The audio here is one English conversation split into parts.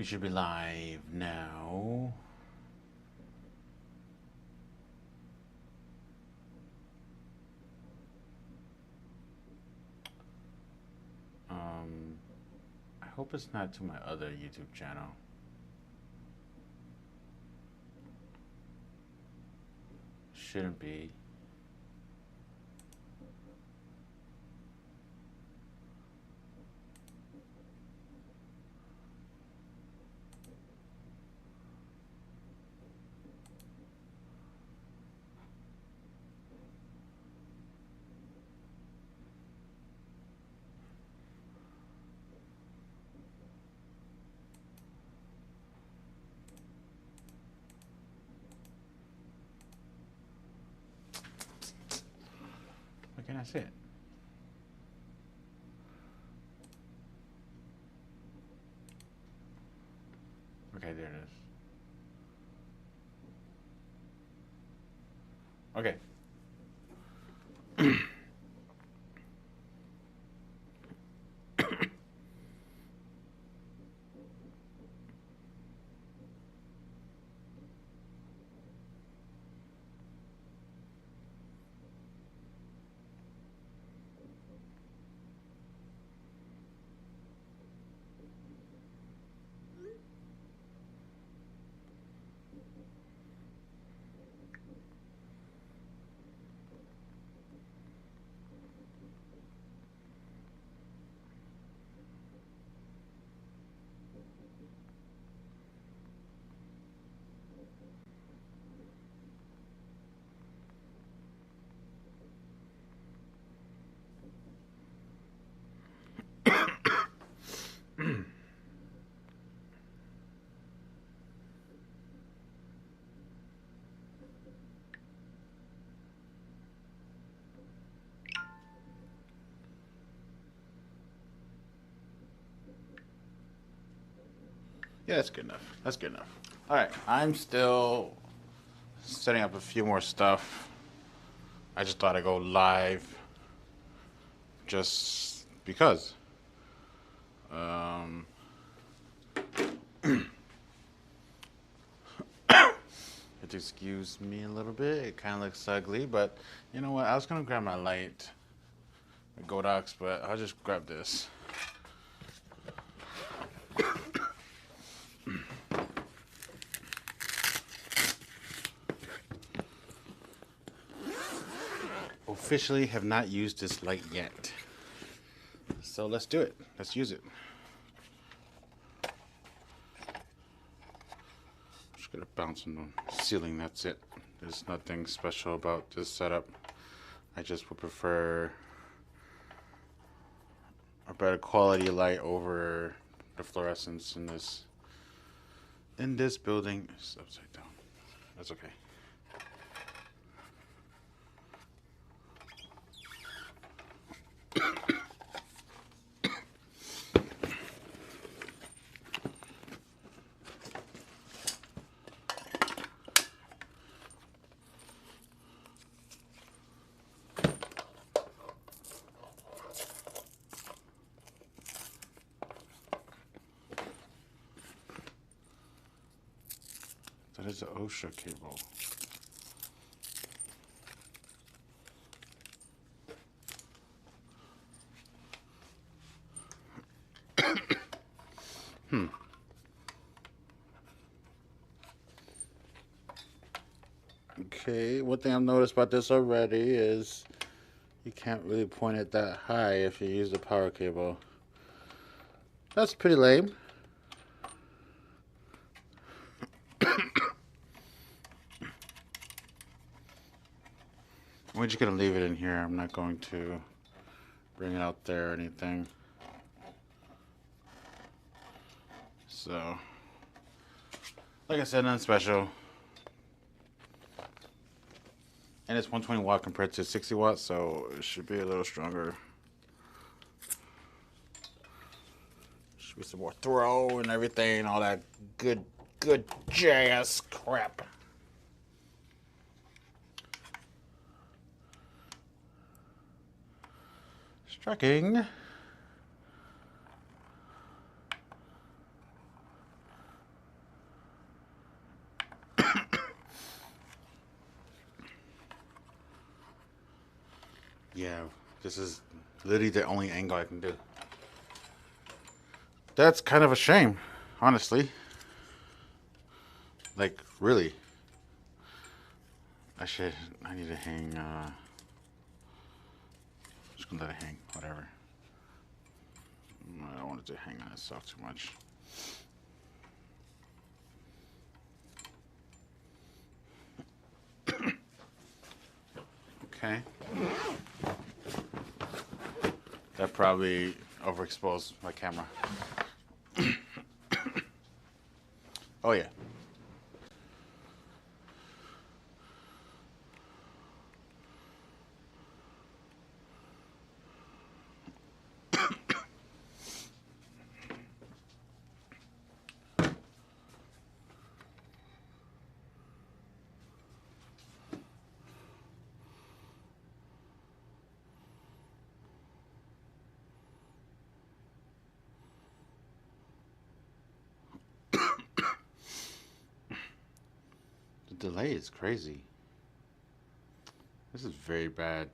We should be live now. I hope it's not to my other YouTube channel. Shouldn't be. Why can't I see it? Okay, there it is. Okay. Yeah, that's good enough. That's good enough. All right, I'm still setting up a few more stuff. I just thought I'd go live just because. Um, excuse me a little bit. It kind of looks ugly, but you know what? I was gonna grab my light, my Godox, but I'll just grab this. Officially have not used this light yet. So let's do it. Let's use it. Just gonna bounce on the ceiling, that's it. There's nothing special about this setup. I just would prefer a better quality light over the fluorescence in this building. It's upside down. That's okay. That is an OSHA cable. Okay, one thing I've noticed about this already is you can't really point it that high if you use the power cable. That's pretty lame. We're just gonna leave it in here. I'm not going to bring it out there or anything. So, like I said, nothing special. And it's 120 watt compared to 60 watts, so it should be a little stronger. Should be some more throw and everything, all that good jazz crap. Striking. Yeah, this is literally the only angle I can do. That's kind of a shame, honestly. Like, really. I need to hang, just gonna let it hang, whatever. I don't want it to hang on itself too much. Okay. That probably overexposed my camera. Oh yeah. The delay is crazy. This is very bad.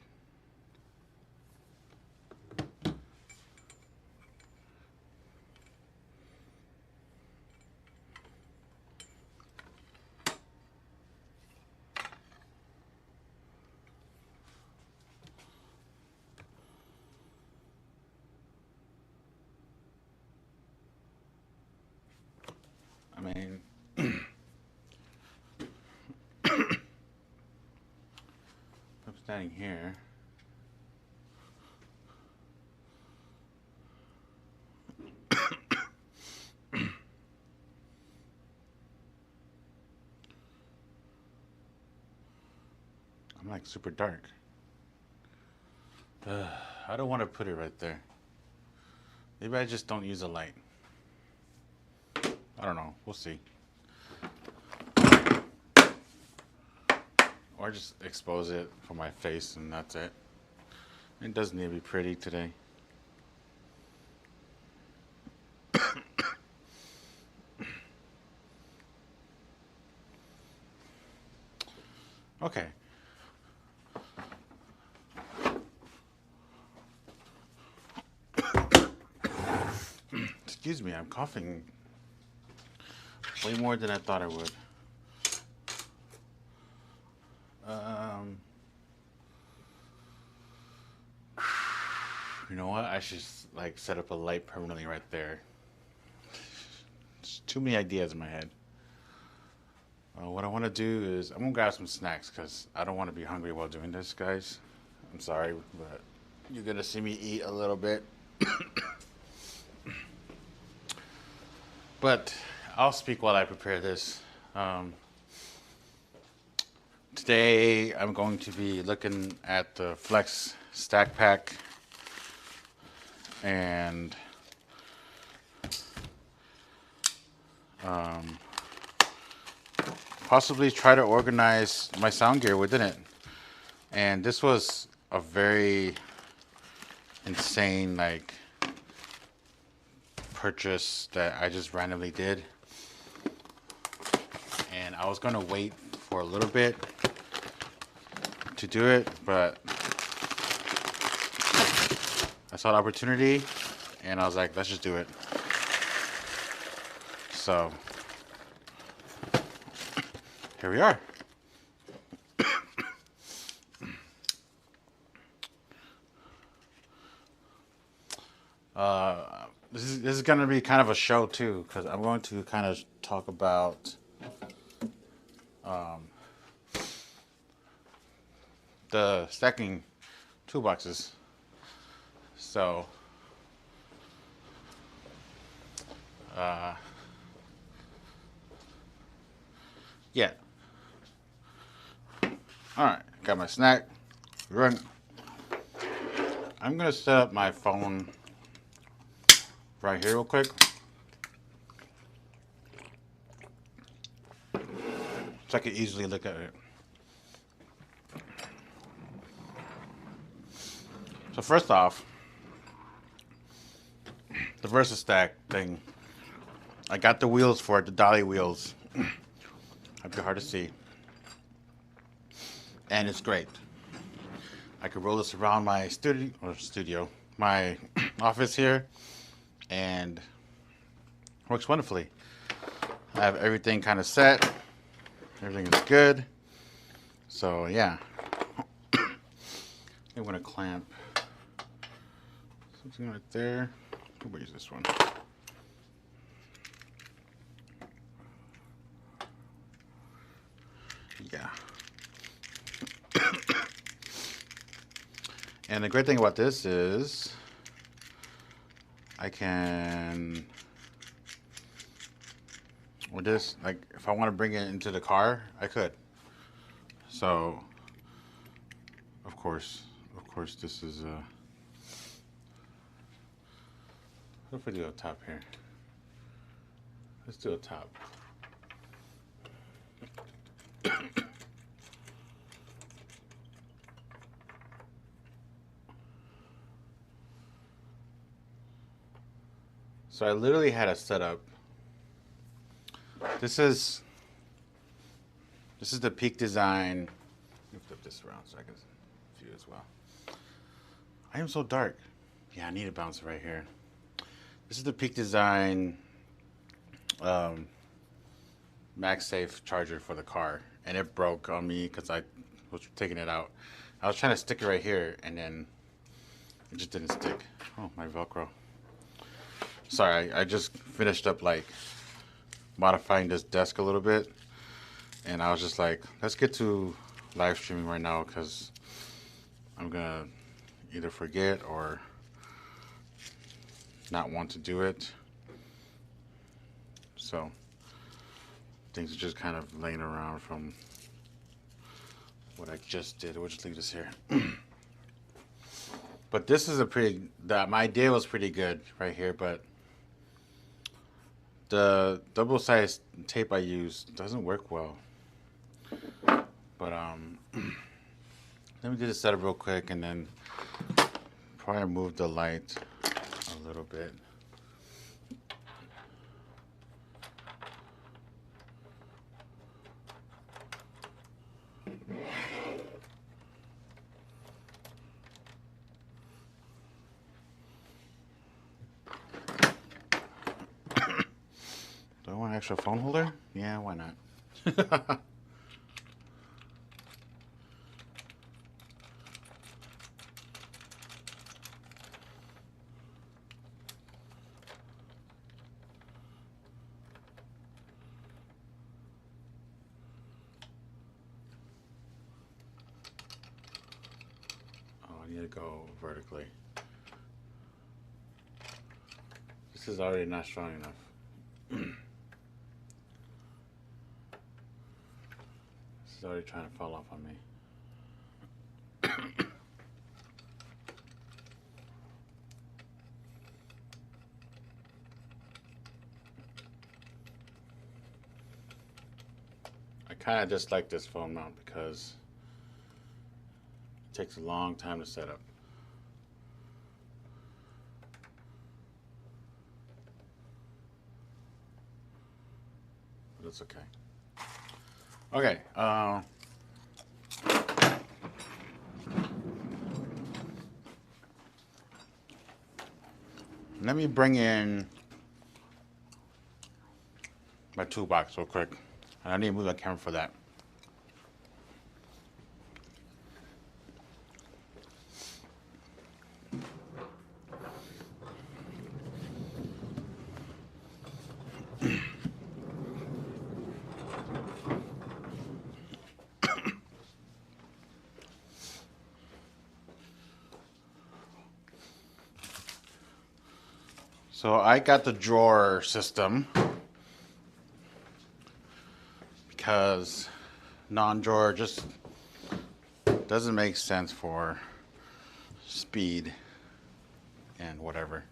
I mean, I'm standing here. I'm like super dark. I don't want to put it right there. Maybe I just don't use a light. I don't know. We'll see. Or just expose it for my face and that's it. It doesn't need to be pretty today. Okay. Excuse me, I'm coughing way more than I thought I would. You know what? I should like set up a light permanently right there. There's too many ideas in my head. What I want to do is I'm gonna grab some snacks because I don't want to be hungry while doing this, guys. I'm sorry, but you're gonna see me eat a little bit. But I'll speak while I prepare this. Today I'm going to be looking at the Flex Stack Pack and possibly try to organize my sound gear within it. And this was a very insane like purchase that I just randomly did, and I was gonna wait for a little bit to do it, but I saw the opportunity and I was like, let's just do it. So here we are. This is going to be kind of a show too, because I'm going to kind of talk about the stacking toolboxes. So yeah. All right, got my snack. Run. I'm gonna set up my phone right here real quick, so I can easily look at it. So first off, the VersaStack thing. I got the wheels for it, the dolly wheels. Might be hard to see. And it's great. I could roll this around my studio, my office here, and works wonderfully. I have everything kind of set. Everything is good. So yeah, I'm gonna clamp something right there. We'll use this one. Yeah. And the great thing about this is I can, with this, like if I want to bring it into the car, I could. So, of course, this is what if we do a top here? Let's do a top. So I literally had a setup. This is the Peak Design. Let me flip this around so I can view as well. I am so dark. Yeah, I need a bouncer right here. This is the Peak Design MagSafe charger for the car, and it broke on me because I was taking it out. I was trying to stick it right here, and then it just didn't stick. Oh, my Velcro. Sorry, I just finished up like modifying this desk a little bit, and I was just like, let's get to live streaming right now because I'm gonna either forget or not want to do it. So things are just kind of laying around from what I just did. We'll just leave this here. But this is my idea was pretty good right here, but the double-sized tape I use doesn't work well. But let me do the setup real quick and then probably move the light a little bit. Do I want an extra phone holder? Yeah, why not? I need to go vertically. This is already not strong enough. This is already trying to fall off on me. I kind of dislike this phone mount because it takes a long time to set up. But it's okay. Okay. Let me bring in my toolbox real quick. I need to move the camera for that. So I got the drawer system because non-drawer just doesn't make sense for speed and whatever.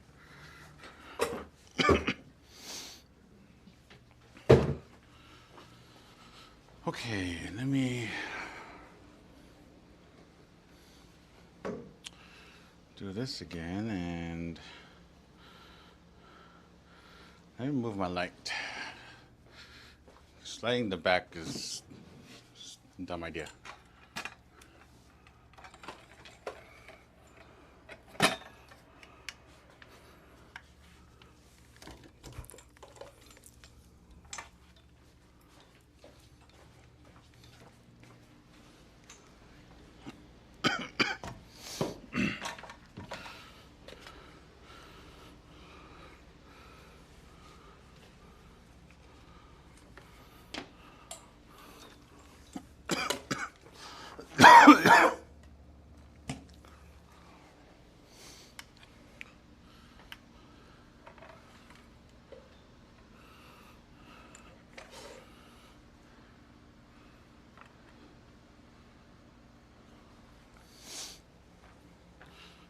Okay, let me do this again and let me move my light. Sliding the back is a dumb idea.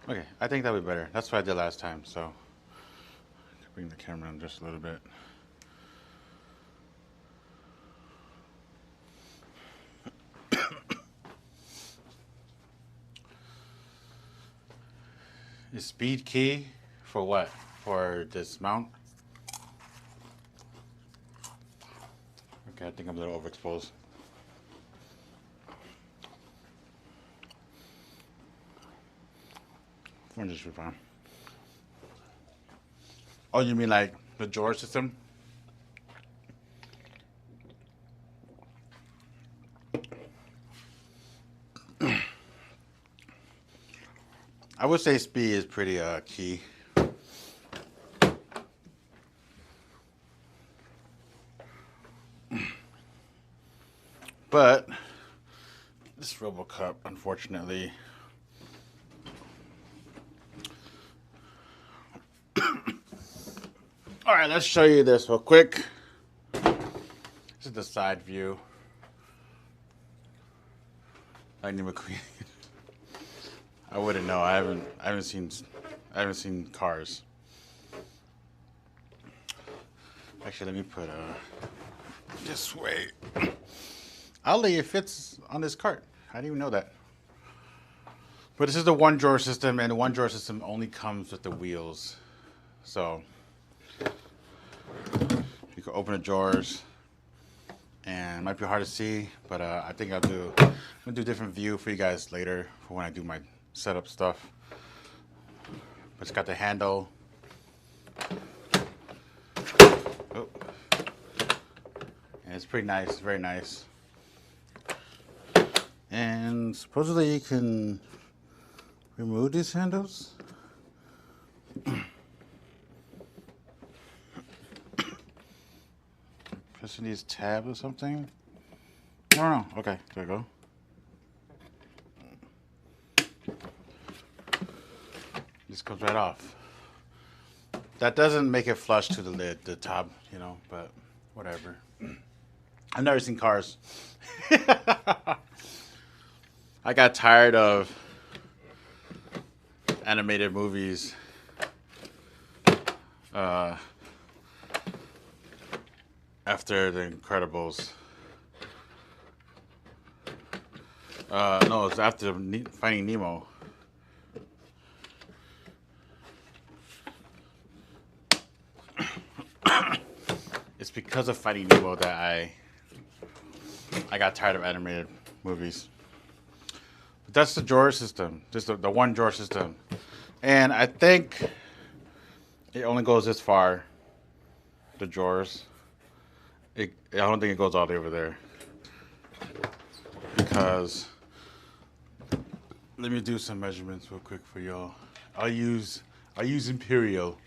Okay, I think that'll be better. That's what I did last time, so bring the camera in just a little bit. Is speed key for what? For this mount? Okay, I think I'm a little overexposed. I'm just fine. Oh, you mean like the drawer system? I would say speed is pretty key. But this RoboCup, unfortunately, all right, let's show you this real quick. This is the side view. Lightning McQueen. I wouldn't know. I haven't seen cars. Actually, let me put this way. Oddly, it fits on this cart. I didn't even know that. But this is the one drawer system, and the one drawer system only comes with the wheels. So you can open the drawers, and it might be hard to see, but I think I'm gonna do a different view for you guys later for when I do my setup stuff. But it's got the handle. Oh. And it's pretty nice, very nice. And supposedly you can remove these handles. Pressing these tabs or something. I don't know. Okay, there we go. This comes right off. That doesn't make it flush to the lid, the top, you know, but whatever. I've never seen cars. I got tired of animated movies. After The Incredibles. No, it's after Finding Nemo. It's because of Finding Nemo that I got tired of animated movies. But that's the drawer system, just the one drawer system. And I think it only goes this far, the drawers. I don't think it goes all the way over there. Because, let me do some measurements real quick for y'all. I'll use Imperial.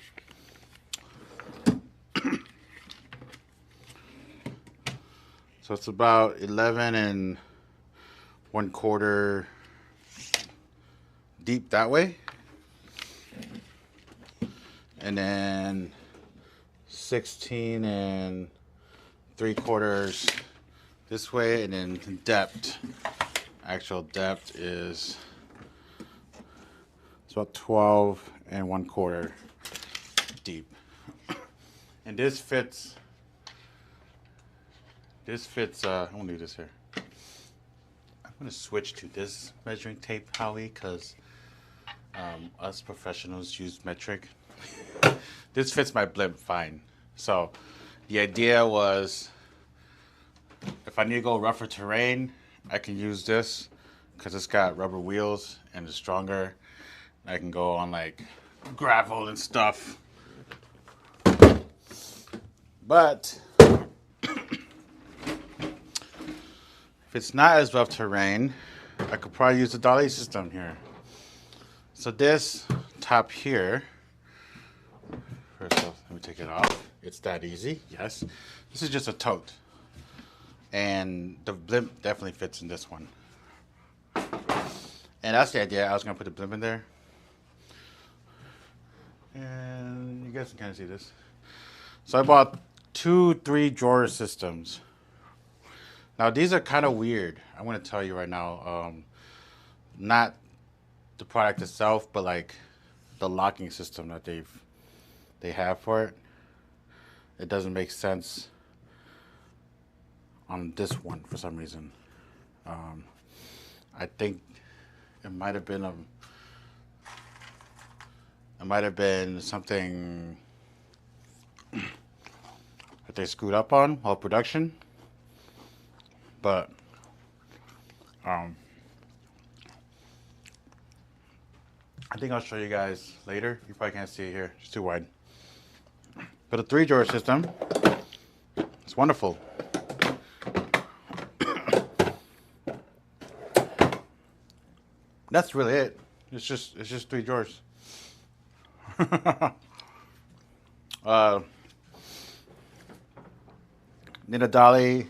So it's about 11 1/4 deep that way. And then 16 3/4 this way, and then depth. Actual depth is it's about 12 1/4 deep. And this fits. I'm gonna do this here. I'm gonna switch to this measuring tape, Howie, because us professionals use metric. This fits my blimp fine. So the idea was, if I need to go rougher terrain, I can use this because it's got rubber wheels and it's stronger. I can go on like gravel and stuff. But if it's not as rough terrain, I could probably use the dolly system here. So this top here, first off, let me take it off. It's that easy, yes. This is just a tote. And the blimp definitely fits in this one. And that's the idea. I was gonna put the blimp in there. And you guys can kind of see this. So I bought 2-3 drawer systems. Now these are kind of weird. I'm gonna tell you right now. Not the product itself, but like the locking system that they have for it. It doesn't make sense on this one for some reason. I think it might have been something that they screwed up on while production, but I think I'll show you guys later. You probably can't see it here; it's too wide. But a 3-drawer system, it's wonderful. That's really it. It's just 3 drawers. Need a dolly.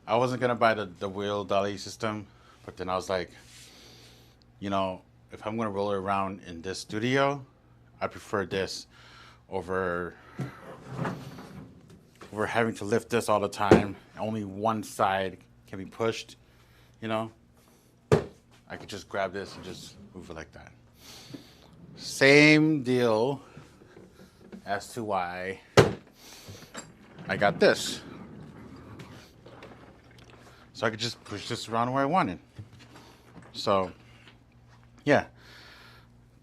I wasn't gonna buy the wheel dolly system, but then I was like, you know, if I'm gonna roll it around in this studio, I prefer this over having to lift this all the time. Only one side can be pushed, you know. I could just grab this and just move it like that. Same deal as to why I got this. So I could just push this around where I wanted. So, yeah.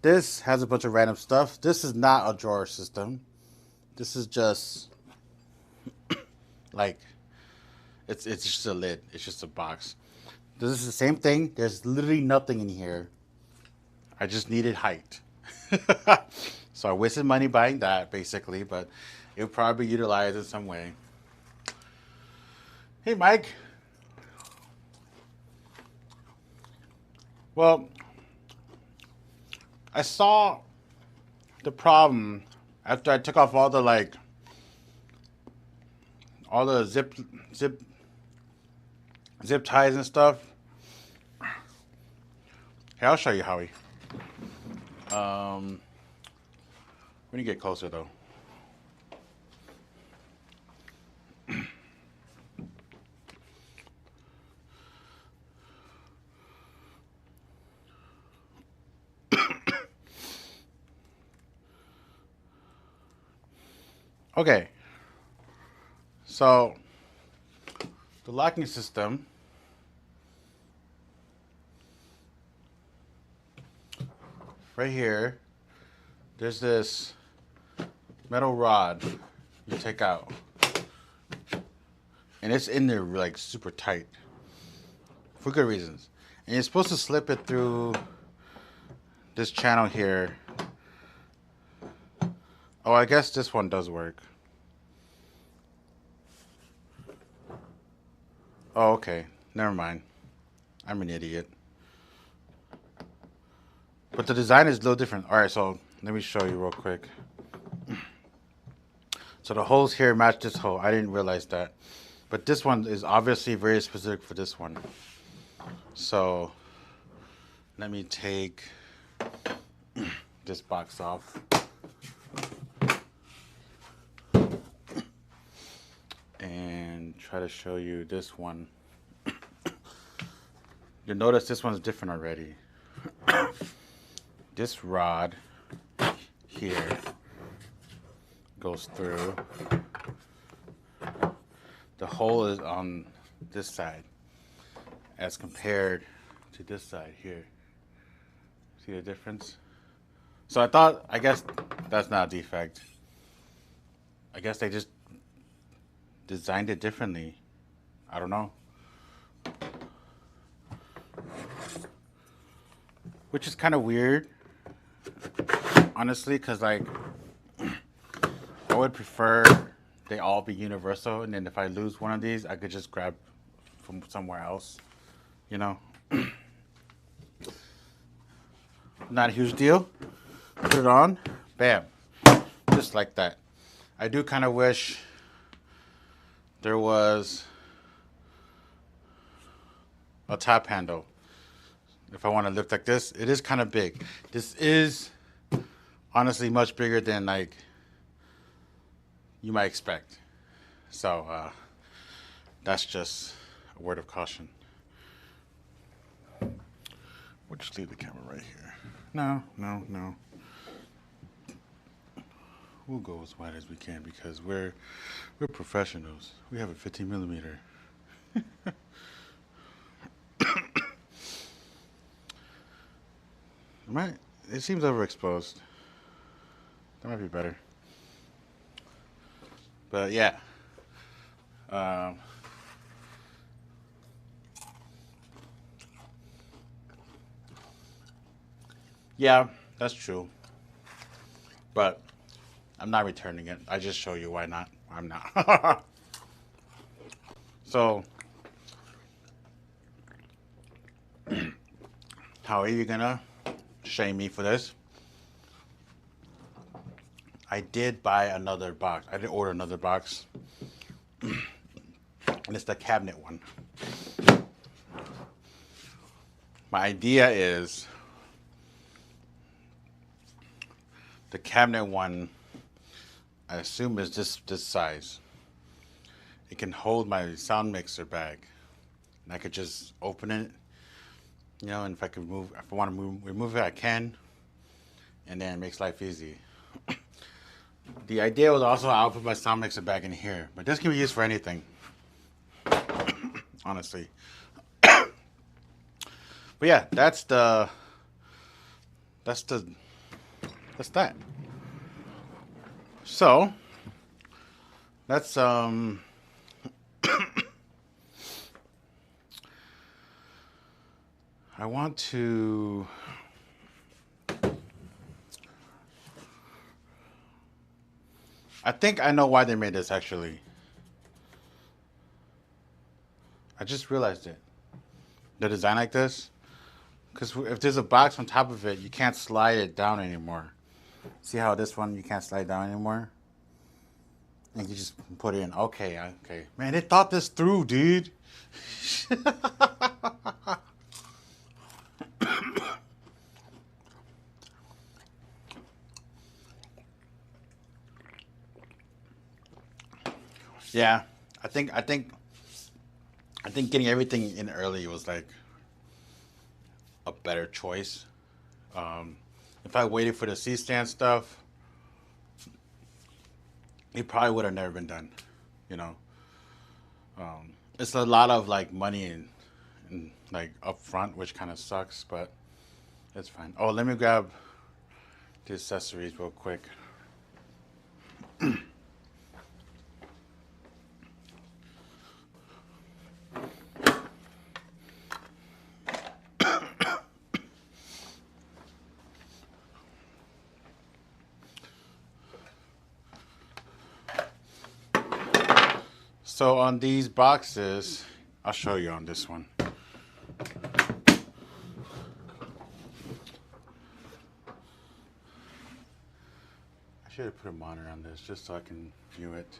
This has a bunch of random stuff. This is not a drawer system. This is just like, it's just a lid. It's just a box. This is the same thing. There's literally nothing in here. I just needed height. So I wasted money buying that, basically, but it would probably be utilized in some way. Hey, Mike. Well, I saw the problem after I took off all the zip ties and stuff. Hey, I'll show you, Howie. When you get closer, though. Okay. So, the locking system right here, there's this metal rod you take out, and it's in there like super tight for good reasons, and you're supposed to slip it through this channel here. Oh, I guess this one does work. Oh, okay, never mind, I'm an idiot. But the design is a little different. All right, so let me show you real quick. So the holes here match this hole. I didn't realize that. But this one is obviously very specific for this one. So let me take this box off. And try to show you this one. You'll notice this one's different already. This rod here goes through. The hole is on this side as compared to this side here. See the difference? So I guess that's not a defect. I guess they just designed it differently. I don't know. Which is kind of weird, honestly, because like I would prefer they all be universal, and then if I lose one of these, I could just grab from somewhere else, you know. Not a huge deal. Put it on, bam, just like that. I do kind of wish there was a top handle. If I want to lift like this, it is kind of big. This is honestly much bigger than like you might expect. So that's just a word of caution. What just leave the camera right here. No. We'll go as wide as we can because we're professionals. We have a 15 millimeter. It seems overexposed. That might be better. But yeah. Yeah, that's true. But I'm not returning it. I just show you why not. I'm not. So, how are you gonna shame me for this? I did buy another box. I did order another box. And it's the cabinet one. My idea is the cabinet one, I assume, is this size. It can hold my sound mixer bag. And I could just open it, you know, and if I want to remove it, I can. And then it makes life easy. The idea was also I'll put my sound mixer bag in here, but this can be used for anything. Honestly. But yeah, that's that. So let's I want to I think I know why they made this actually. I just realized it. The design like this, because if there's a box on top of it, you can't slide it down anymore. See how this one you can't slide down anymore? And you just put it in. Okay. Man, they thought this through, dude. Yeah, I think getting everything in early was like a better choice. If I waited for the C-stand stuff, it probably would have never been done. You know, it's a lot of like money and like up front, which kind of sucks, but it's fine. Oh, let me grab the accessories real quick. So on these boxes, I'll show you on this one. I should have put a monitor on this just so I can view it.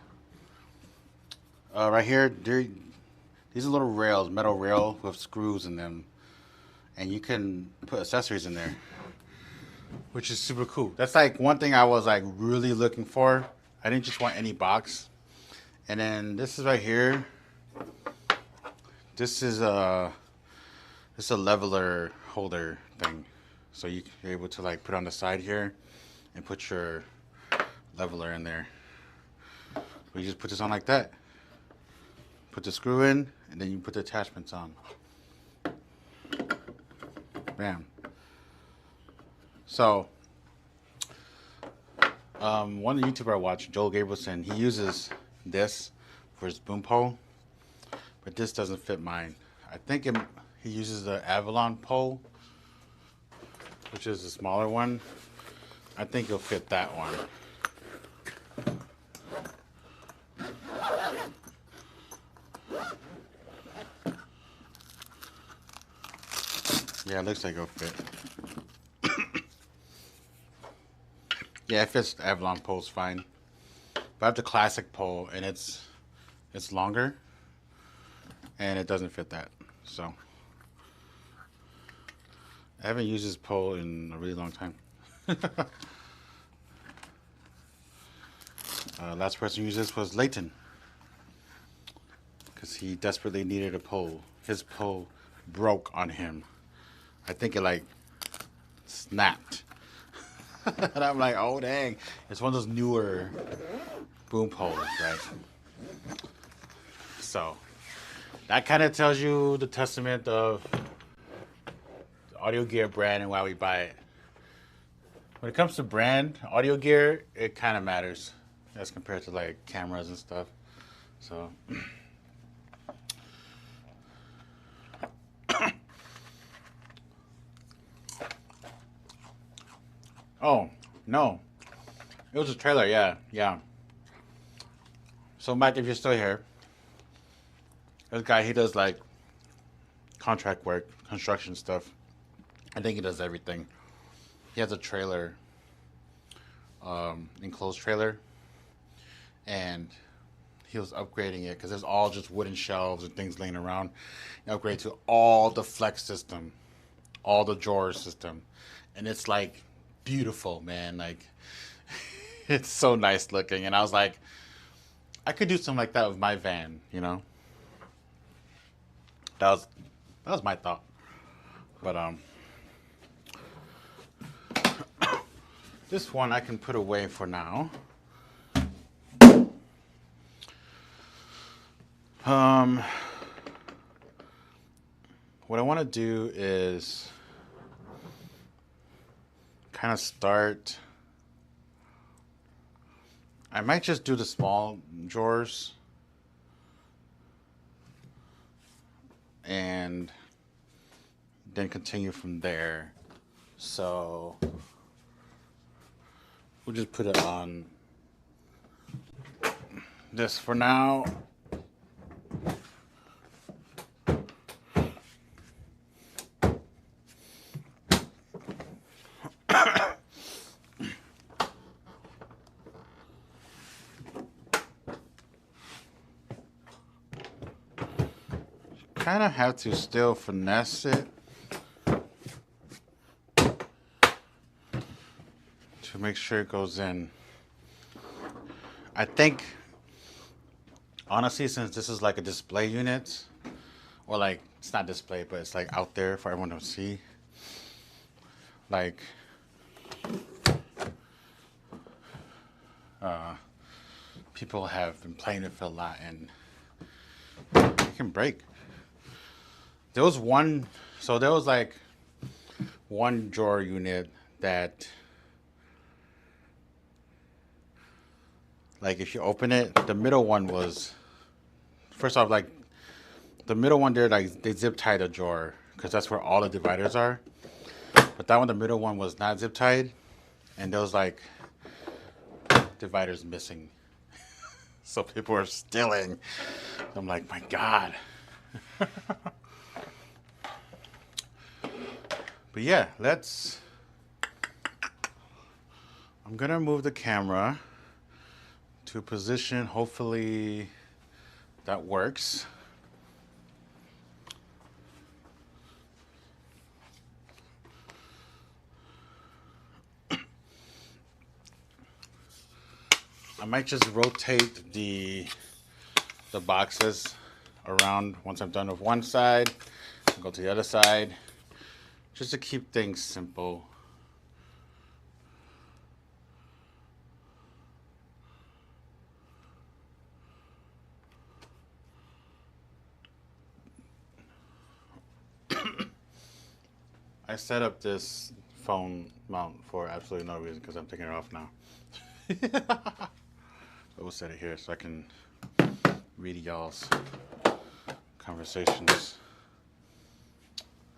Right here, these are little rails, metal rail with screws in them. And you can put accessories in there, which is super cool. That's like one thing I was like really looking for. I didn't just want any box. And then this is right here. This is a leveler holder thing. So you're able to like put on the side here and put your leveler in there. You just put this on like that. Put the screw in, and then you put the attachments on. Bam. So, one YouTuber I watch, Joel Gabrielson, he uses this for his boom pole, but this doesn't fit mine. I think he uses the Avalon pole, which is a smaller one. I think it'll fit that one. Yeah, it looks like it'll fit. Yeah, it fits. The Avalon pole's fine. But I have the classic pole, and it's longer, and it doesn't fit that. So I haven't used this pole in a really long time. Last person who used this was Layton, because he desperately needed a pole. His pole broke on him. I think it like snapped. And I'm like, oh dang. It's one of those newer boom poles, right? So that kind of tells you the testament of the audio gear brand and why we buy it. When it comes to brand, audio gear, it kind of matters as compared to like cameras and stuff. So, oh no, it was a trailer. Yeah, yeah. So Mike, if you're still here, this guy he does like contract work, construction stuff. I think he does everything. He has a trailer, enclosed trailer, and he was upgrading it because there's all just wooden shelves and things laying around. He upgraded to all the flex system, all the drawer system, and it's like beautiful, man. Like it's so nice looking, and I was like, I could do something like that with my van, you know. That was my thought, but this one I can put away for now. What I want to do is kind of start. I might just do the small drawers and then continue from there. So we'll just put it on this for now. Kind of have to still finesse it to make sure it goes in. I think, honestly, since this is like a display unit, or like, it's not display, but it's like out there for everyone to see, like, people have been playing it for a lot and it can break. There was like one drawer unit that, like, if you open it, the middle one was, first off, like, the middle one there, like, they zip tied a drawer because that's where all the dividers are. But that one, the middle one was not zip tied, and there was like dividers missing. So people were stealing. I'm like, my God. But yeah, I'm gonna move the camera to a position, hopefully that works. I might just rotate the boxes around once I'm done with one side. I'll go to the other side, just to keep things simple. I set up this phone mount for absolutely no reason because I'm taking it off now. I will set it here so I can read y'all's conversations.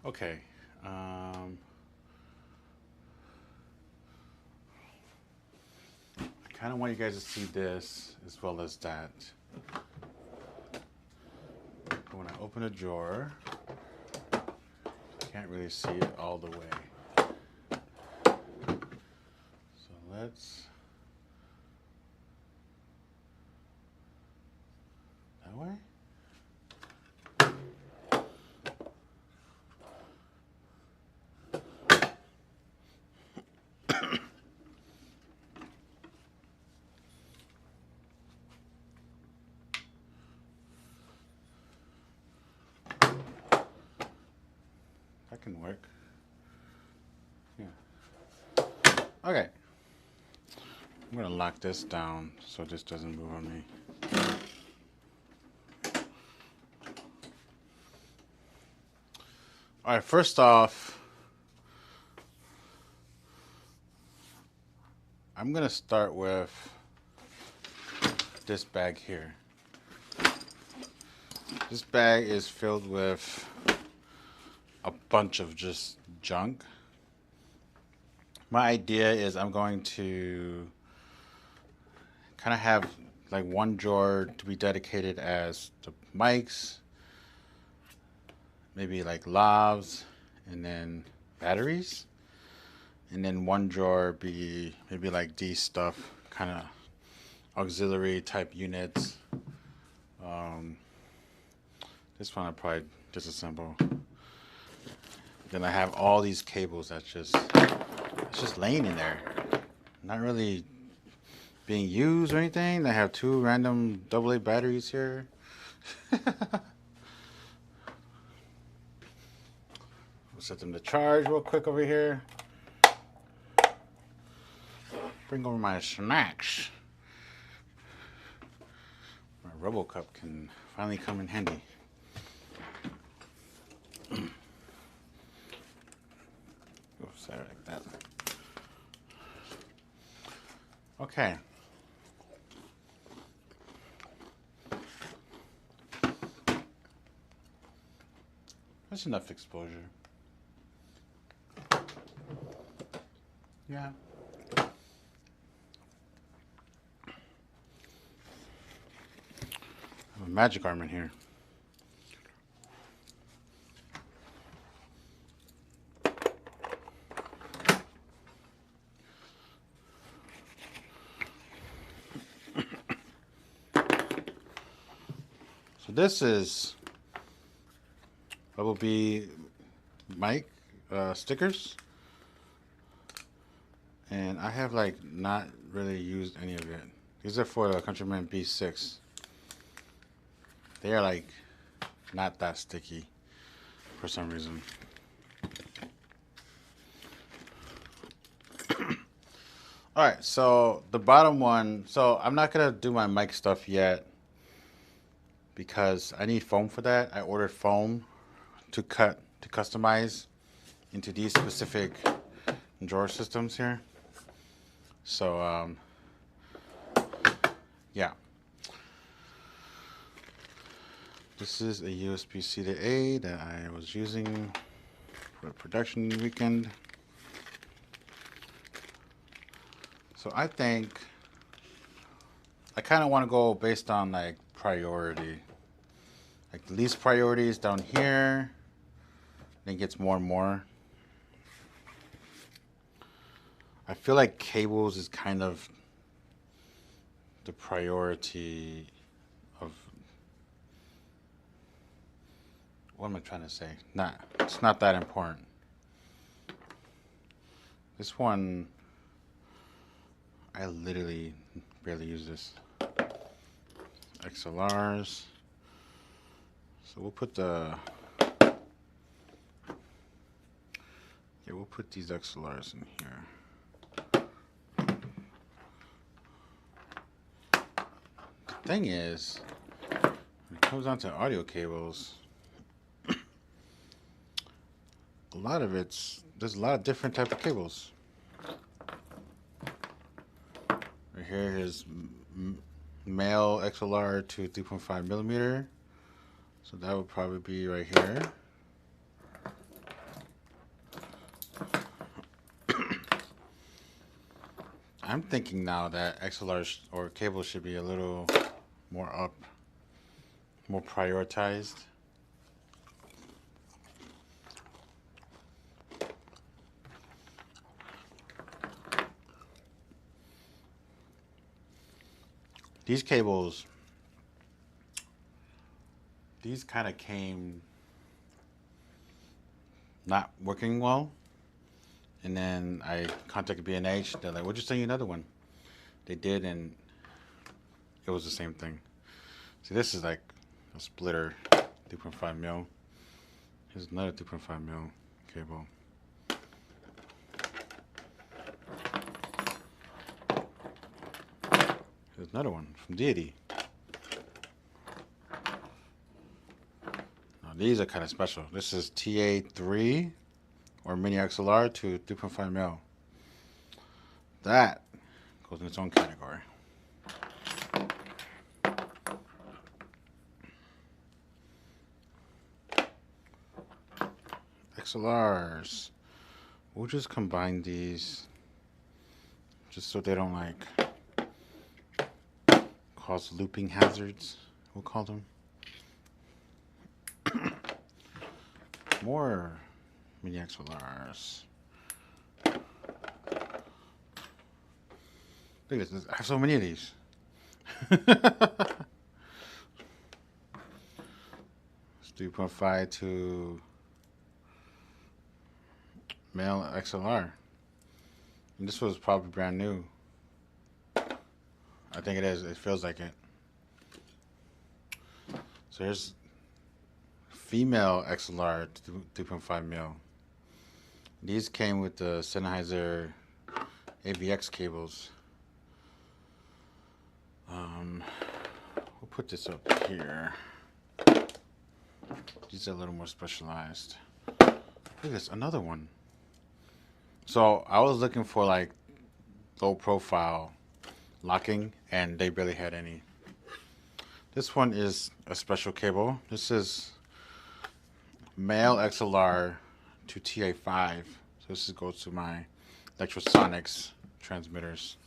Okay. I kind of want you guys to see this as well as that. But when I open a drawer, I can't really see it all the way. So let's... That way? That can work. Okay. I'm gonna lock this down so this doesn't move on me. All right, first off, I'm gonna start with this bag here. This bag is filled with a bunch of just junk. My idea is I'm going to kind of have like one drawer to be dedicated as the mics, maybe like lavs, and then batteries. And then one drawer be maybe like these stuff, kind of auxiliary type units. This one I probably disassemble. Then I have all these cables that's just laying in there, not really being used or anything. I have two random AA batteries here. We'll set them to charge real quick over here. Bring over my snacks. My RoboCup can finally come in handy. Set it like that. Okay. That's enough exposure. Yeah. I have a magic arm in here. So this is Bumblebee mic stickers, and I have like not really used any of it. These are for the Countryman B6. They are like not that sticky for some reason. All right, so the bottom one, so I'm not gonna do my mic stuff yet because I need foam for that. I ordered foam to customize into these specific drawer systems here. So yeah. This is a USB-C to A that I was using for a production weekend. So I think I kind of want to go based on like priority. Like the least priority is down here, then it gets more and more. I feel like cables is kind of the priority of, what am I trying to say? It's not that important. This one, I literally barely use this. XLRs. So we'll put we'll put these XLRs in here. The thing is, when it comes down to audio cables, there's a lot of different type of cables. Right here is male XLR to 3.5 millimeter. So that would probably be right here. I'm thinking now that XLRs or cables should be a little more prioritized. These cables, these kind of came not working well. And then I contacted B&H. They're like, we'll just send you another one. They did, and it was the same thing. See, this is like a splitter, 3.5 mil. Here's another 3.5 mil cable. There's another one from Deity. Now, these are kind of special. This is TA3 or Mini XLR to 3.5 mil. That goes in its own category. XLRs. We'll just combine these just so they don't like cause looping hazards, we'll call them. More Mini XLRs. Look at this, I have so many of these. It's 3.5 to male XLR. And this was probably brand new. I think it is. It feels like it. So here's female XLR 3.5 mil. These came with the Sennheiser AVX cables. We'll put this up here. These are a little more specialized. Look at this, another one. So I was looking for like low profile locking, and they barely had any. This one is a special cable. This is male XLR to TA5. So this goes to my Electrosonics transmitters.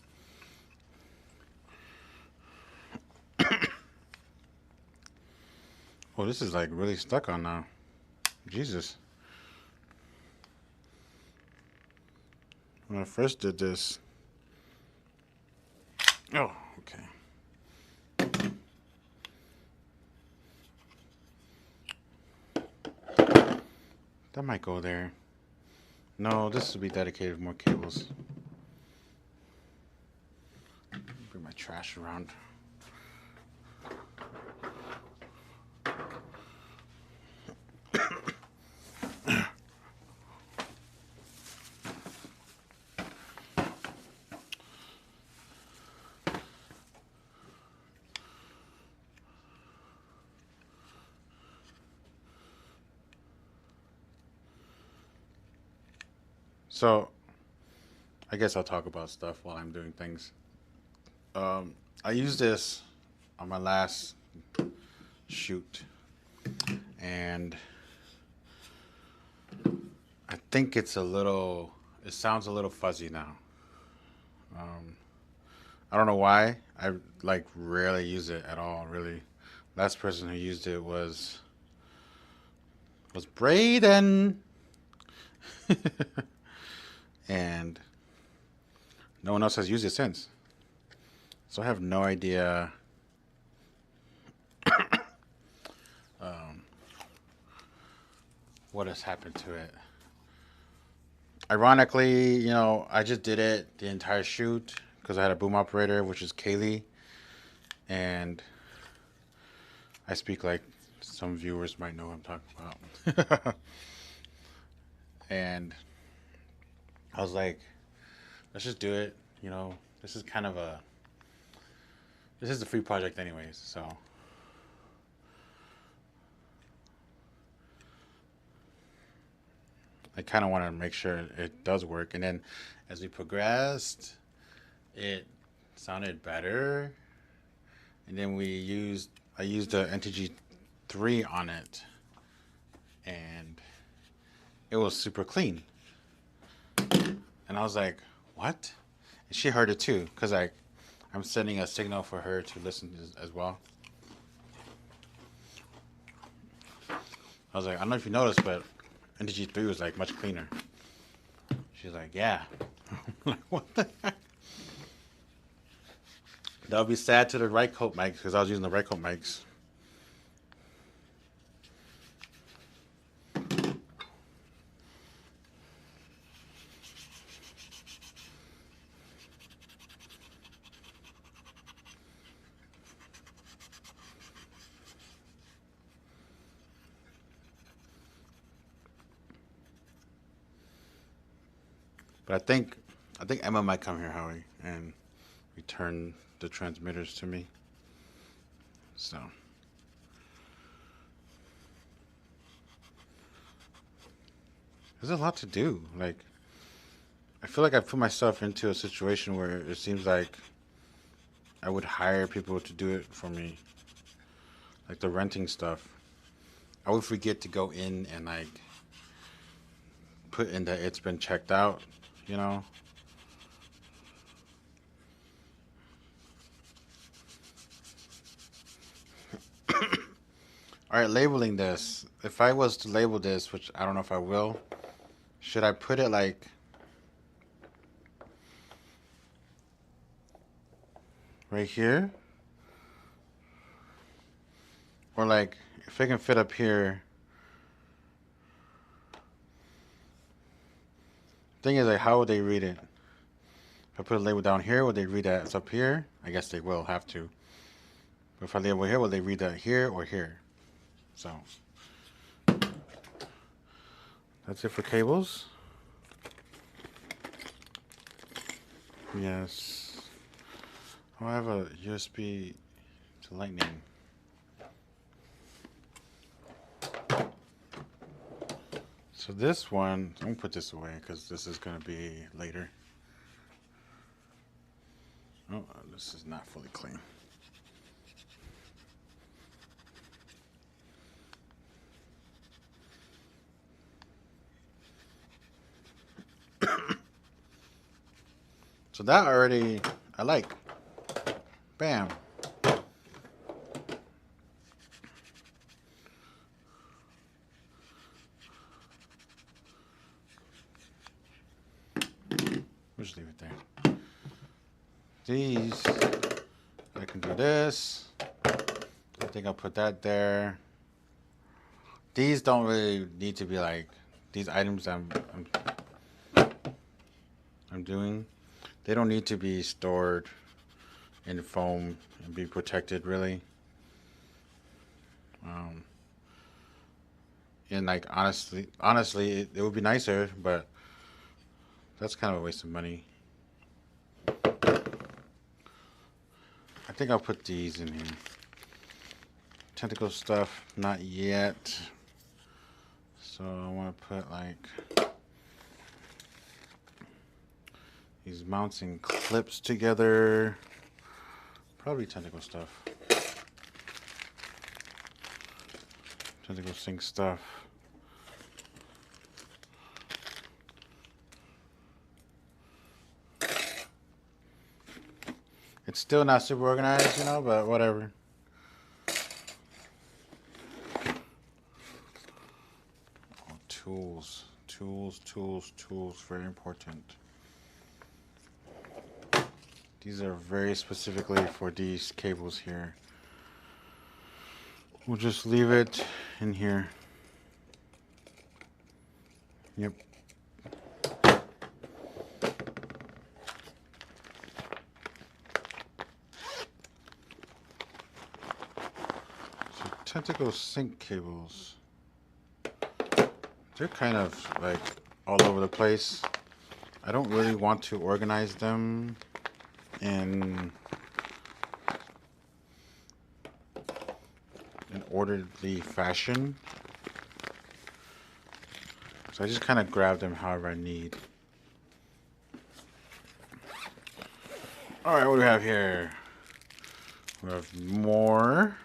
Oh, this is like really stuck on now. Jesus. When I first did this. Oh, okay. That might go there. No, this will be dedicated to more cables. Bring my trash around. So, I guess I'll talk about stuff while I'm doing things. I used this on my last shoot, and I think it sounds a little fuzzy now. I don't know why. I like rarely use it at all, really. Last person who used it was Braden. And no one else has used it since. So I have no idea what has happened to it. Ironically, you know, I just did it the entire shoot because I had a boom operator, which is Kaylee. And I speak like some viewers might know what I'm talking about. And I was like, let's just do it. You know, this is a free project anyways, so. I kind of want to make sure it does work. And then as we progressed, it sounded better. And then I used the NTG3 on it, and it was super clean. And I was like, what? And she heard it too, because I'm sending a signal for her to listen as well. I was like, I don't know if you noticed, but NTG3 was like much cleaner. She's like, yeah. I'm like, what the heck? That would be sad to the right coat mics, because I was using the right coat mics. But I think Emma might come here, Howie, and return the transmitters to me. So there's a lot to do. Like, I feel like I put myself into a situation where it seems like I would hire people to do it for me, like the renting stuff. I would forget to go in and like put in that it's been checked out, you know? All right, labeling this. If I was to label this, which I don't know if I will, should I put it like right here? Or like if it can fit up here. Thing is, like, how would they read it? If I put a label down here, would they read that it's up here? I guess they will have to. But if I label here, will they read that here or here? So that's it for cables. Yes. Oh, I have a USB to Lightning. So this one, I'm gonna put this away because this is gonna be later. Oh, this is not fully clean. So that already, I like. Bam. We'll just leave it there. These, I can do this. I think I'll put that there. These don't really need to be like, these items I'm doing, they don't need to be stored in foam and be protected really. And like honestly, it would be nicer, but that's kind of a waste of money. I think I'll put these in here. Tentacle stuff, not yet. So I want to put like these mounts and clips together. Probably tentacle stuff. Tentacle sync stuff. It's still not super organized, you know, but whatever. Oh, tools. Tools, very important. These are very specifically for these cables here. We'll just leave it in here. Yep. So tentacle sync cables. They're kind of like all over the place. I don't really want to organize them in an orderly fashion. So I just kind of grab them however I need. All right, what do we have here? We have more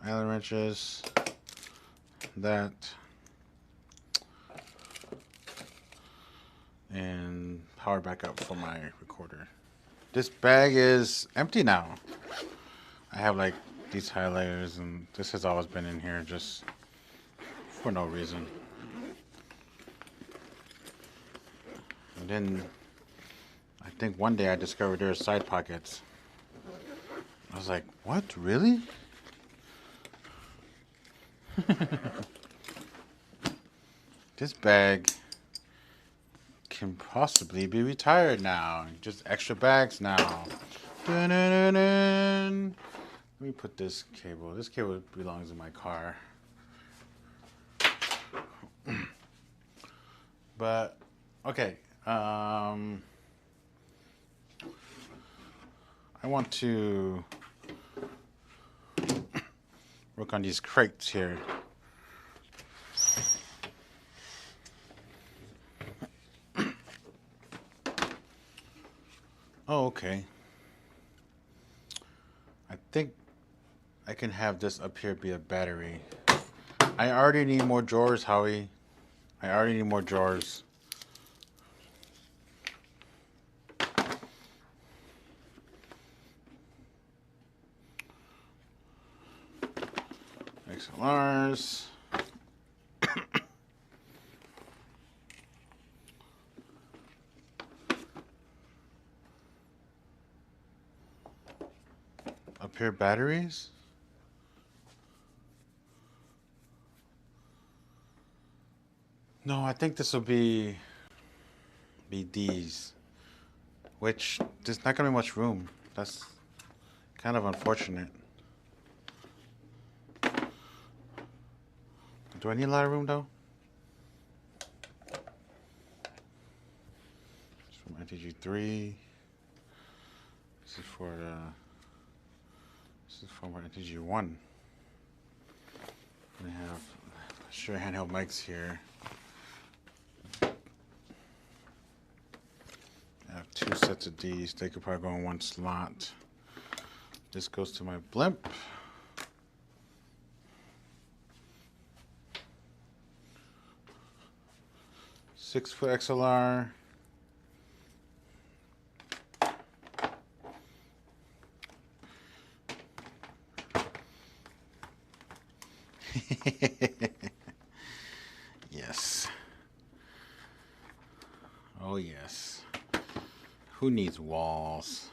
Allen wrenches. That. And power backup for my recorder. This bag is empty now. I have like these highlighters, and this has always been in here just for no reason. And then I think one day I discovered there are side pockets. I was like, what, really? This bag can possibly be retired now. Just extra bags now. Dun-dun-dun-dun. Let me put this cable. This cable belongs in my car. But okay. I want to work on these crates here. Oh, okay. I think I can have this up here be a battery. I already need more drawers, Howie. I already need more drawers. XLRs. Up here, batteries. No, I think this will be these, which there's not gonna be much room. That's kind of unfortunate. Do I need a lot of room though? It's from NTG3. This is for NTG1. We have Shure handheld mics here. I have 2 sets of these. They could probably go in 1 slot. This goes to my blimp. Six-foot XLR. Yes. Oh yes. Who needs walls?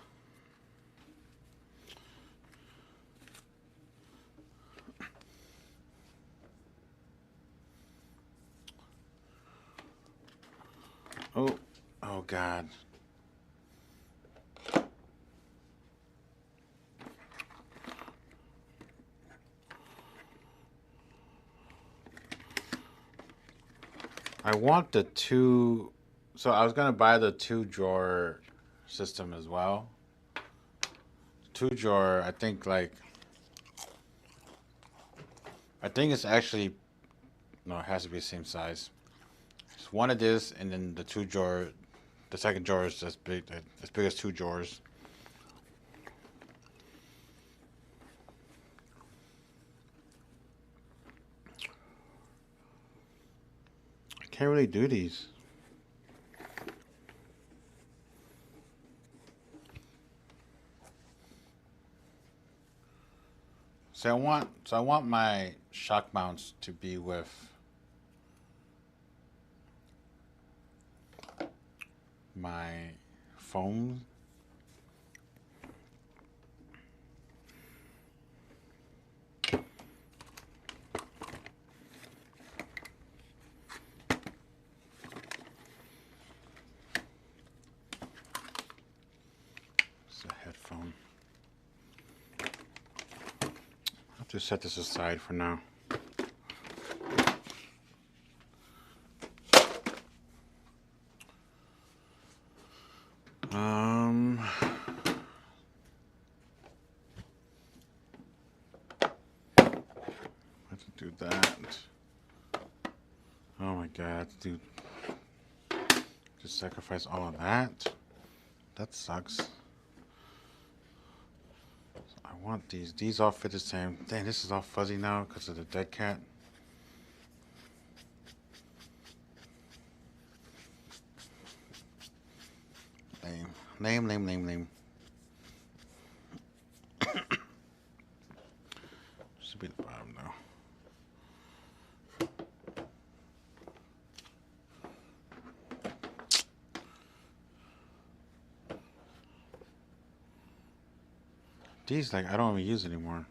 Oh God. I want the 2, so I was gonna buy the 2-drawer system as well. 2-drawer, I think it's actually, no, it has to be the same size. It's one of this, and then the 2-drawer, the second drawer is as big as 2 drawers. I can't really do these. So I want my shock mounts to be with my foam. It's a headphone. I'll have to set this aside for now. Let's do that. Oh my God, dude. Just sacrifice all of that. That sucks. So I want these. These all fit the same. Dang, this is all fuzzy now because of the dead cat. Lame. Should be the bottom though. These, I don't even use anymore.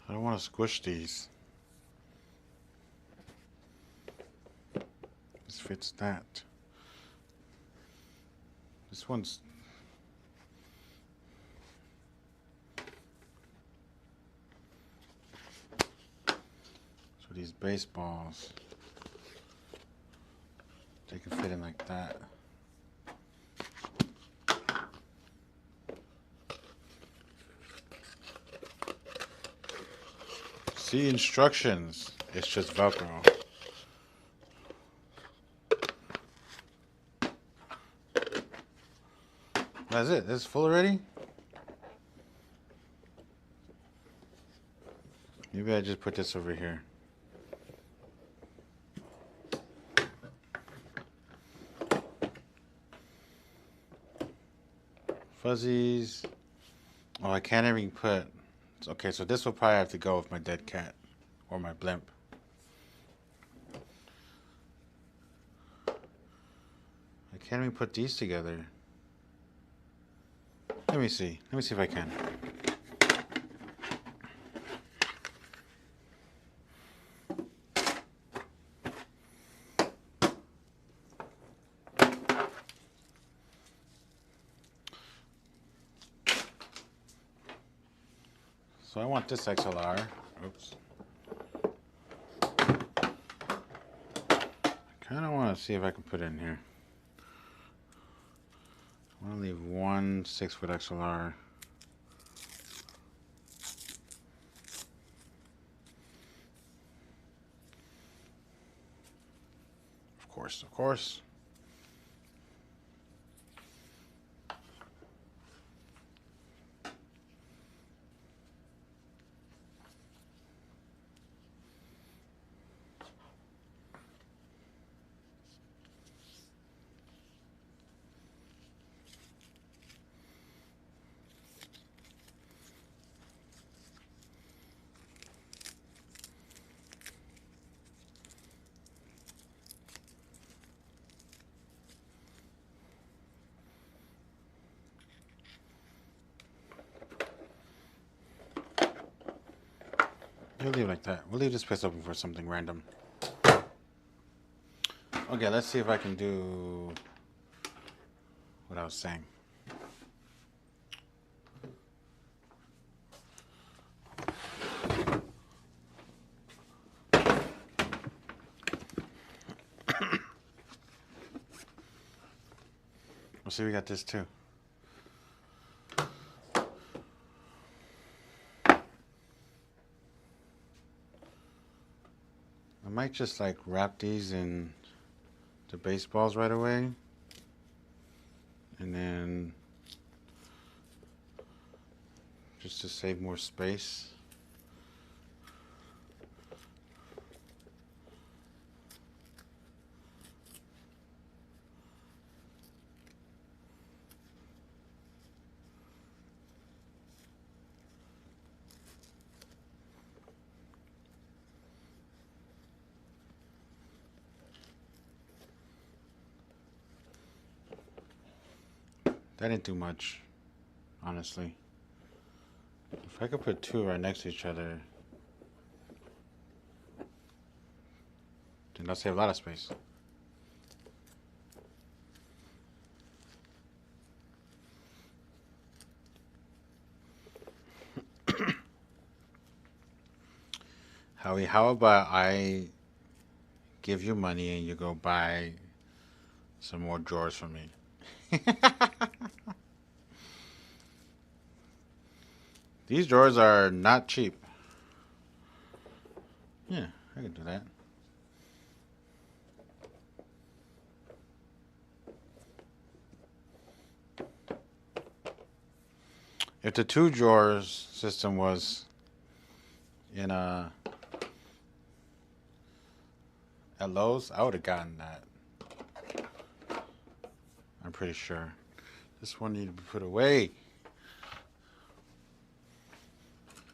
I don't want to squish these. This fits that. This one's... So these baseballs, they can fit in like that. See instructions. It's just Velcro. That's it. This is full already? Maybe I just put this over here. Fuzzies. Oh, I can't even put... Okay, so this will probably have to go with my dead cat. Or my blimp. I can't even put these together. Let me see. Let me see if I can. So I want this XLR. Oops. I kind of want to see if I can put it in here. I want to leave one 6-foot XLR. Of course, of course. We'll leave it like that. We'll leave this place open for something random. Okay, let's see if I can do what I was saying. We'll see, we got this too. I might just like wrap these in the baseballs right away, and then just to save more space. That didn't do much, honestly. If I could put two right next to each other, then that'll save a lot of space. Howie, how about I give you money and you go buy some more drawers for me? These drawers are not cheap. Yeah, I can do that. If the 2 drawers system was in at Lowe's, I would have gotten that. I'm pretty sure. This one needed to be put away.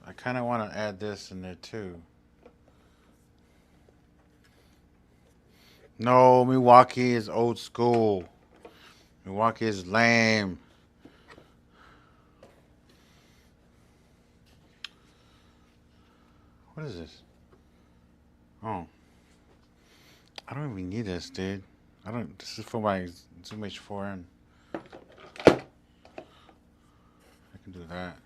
I kind of want to add this in there too. No, Milwaukee is old school. Milwaukee is lame. What is this? Oh, I don't even need this, dude. I don't. This is for my Zoom H4, and I can do that.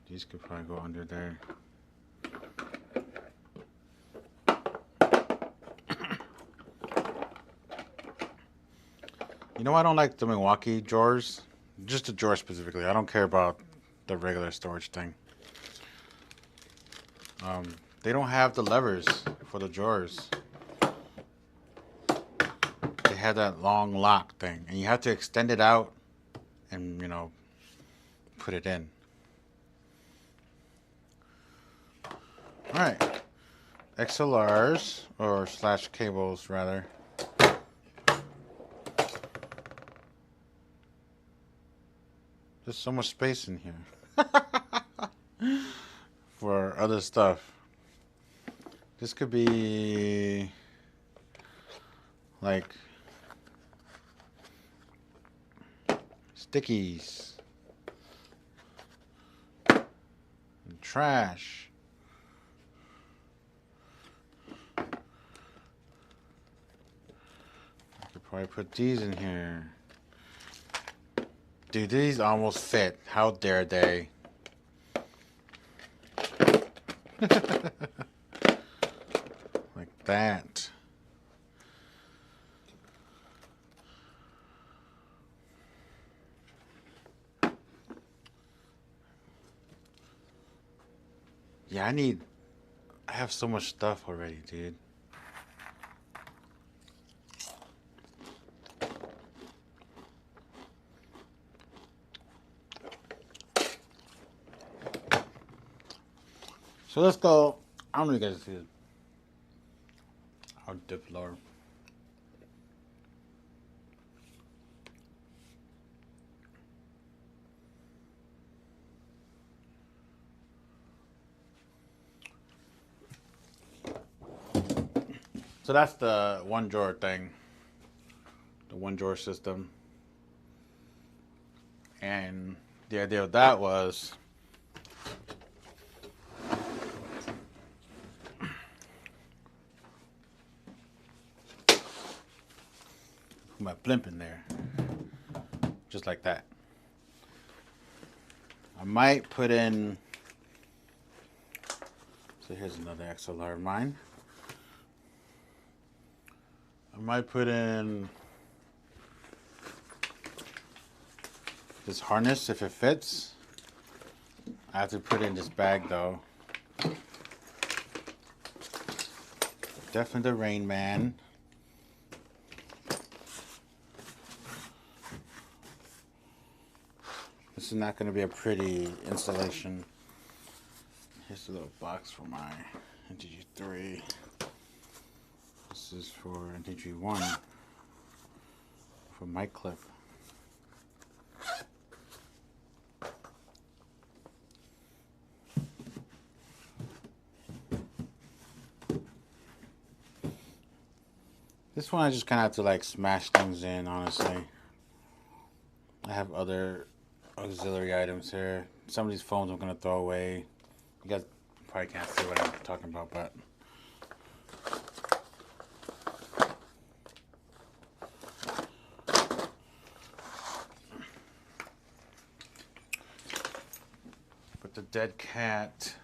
These could probably go under there. You know, I don't like the Milwaukee drawers. Just the drawer specifically. I don't care about the regular storage thing. They don't have the levers for the drawers. They have that long lock thing, and you have to extend it out and, you know, put it in. All right, XLRs, or slash cables rather. There's so much space in here for other stuff. This could be like stickies and trash. I could probably put these in here. Dude, these almost fit. How dare they? Like that. Yeah, I have so much stuff already, dude. So let's go. I don't know if you guys see it. I'll dip lower. So that's the one drawer thing, the one drawer system. And the idea of that was put my blimp in there, just like that. I might put in, so here's another XLR of mine. I might put in this harness if it fits. I have to put in this bag though. Definitely the Rain Man. This is not going to be a pretty installation. Here's a little box for my NTG3. This is for NTG1 for mic clip. This one I just kind of have to like smash things in, honestly. I have other auxiliary items here. Some of these phones I'm going to throw away. You guys probably can't see what I'm talking about, but the dead cat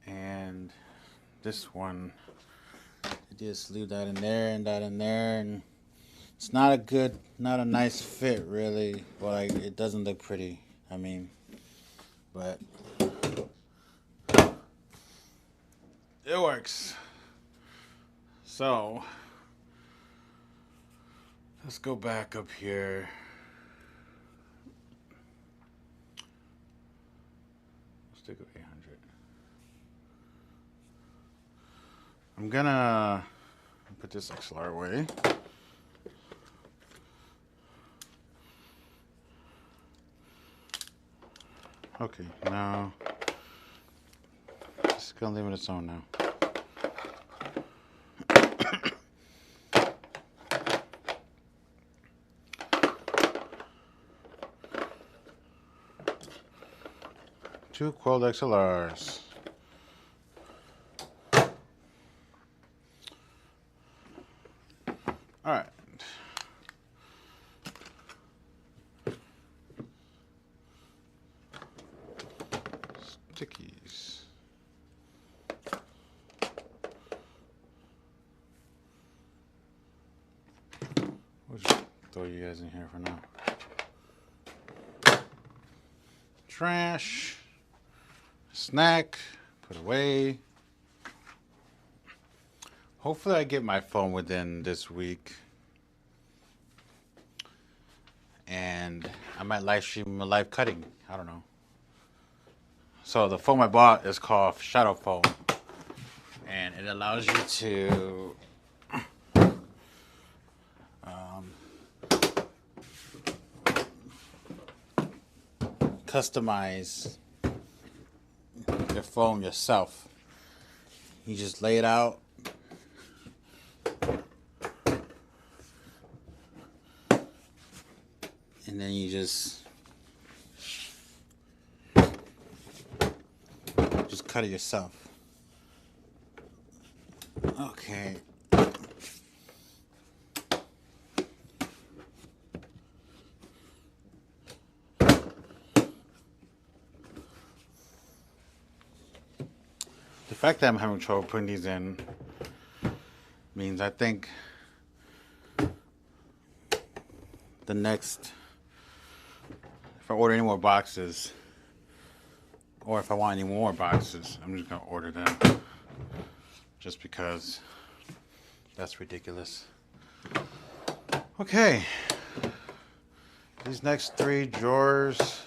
and this one, I just leave that in there and that in there, and it's not a nice fit really. Well, like, it doesn't look pretty, I mean, but it works. So let's go back up here. Stick with 800. I'm gonna put this XLR away. Okay, now just gonna leave it its own now. 2 Quad XLRs. All right. Stickies. We'll just throw you guys in here for now. Trash. Snack. Put away. Hopefully I get my phone within this week. And I might live stream a live cutting. I don't know. So the phone I bought is called Shadow Phone. And it allows you to customize your phone yourself. You just lay it out. And then you just cut it yourself. Okay. The fact that I'm having trouble putting these in means I think the next, if I order any more boxes, or if I want any more boxes, I'm just gonna order them. Just because that's ridiculous. Okay. These next 3 drawers.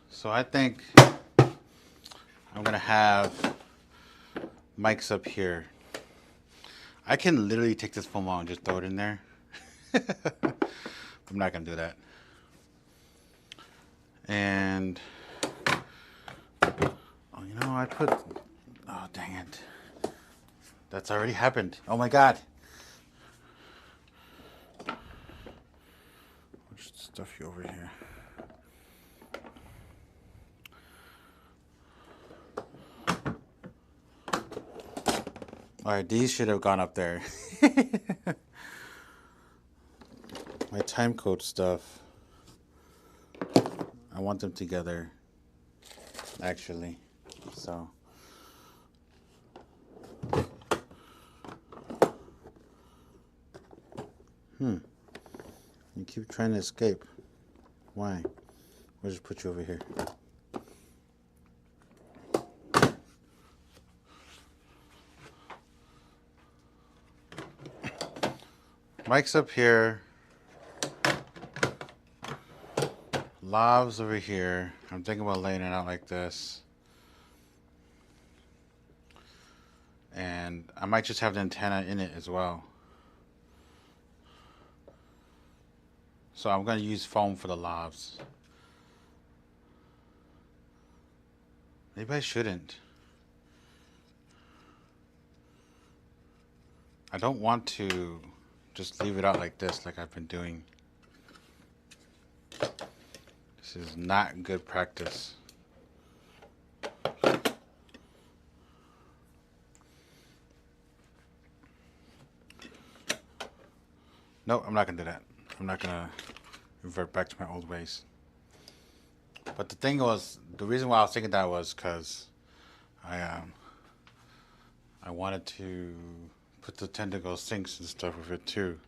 So I think I'm gonna have mics up here. I can literally take this phone out and just throw it in there. I'm not gonna do that. And oh, you know, I put, oh dang it, that's already happened. Oh my god. I'll just stuff you over here. All right, these should have gone up there. My time code stuff, I want them together, actually. So you keep trying to escape. Why? We'll just put you over here. Mike's up here. Lav's over here. I'm thinking about laying it out like this. And I might just have the antenna in it as well. So I'm going to use foam for the lavs. Maybe I shouldn't. I don't want to just leave it out like this, like I've been doing. This is not good practice. No, I'm not gonna do that. I'm not gonna revert back to my old ways. But the thing was, the reason why I was thinking that was because I wanted to put the tentacle sinks and stuff with it too.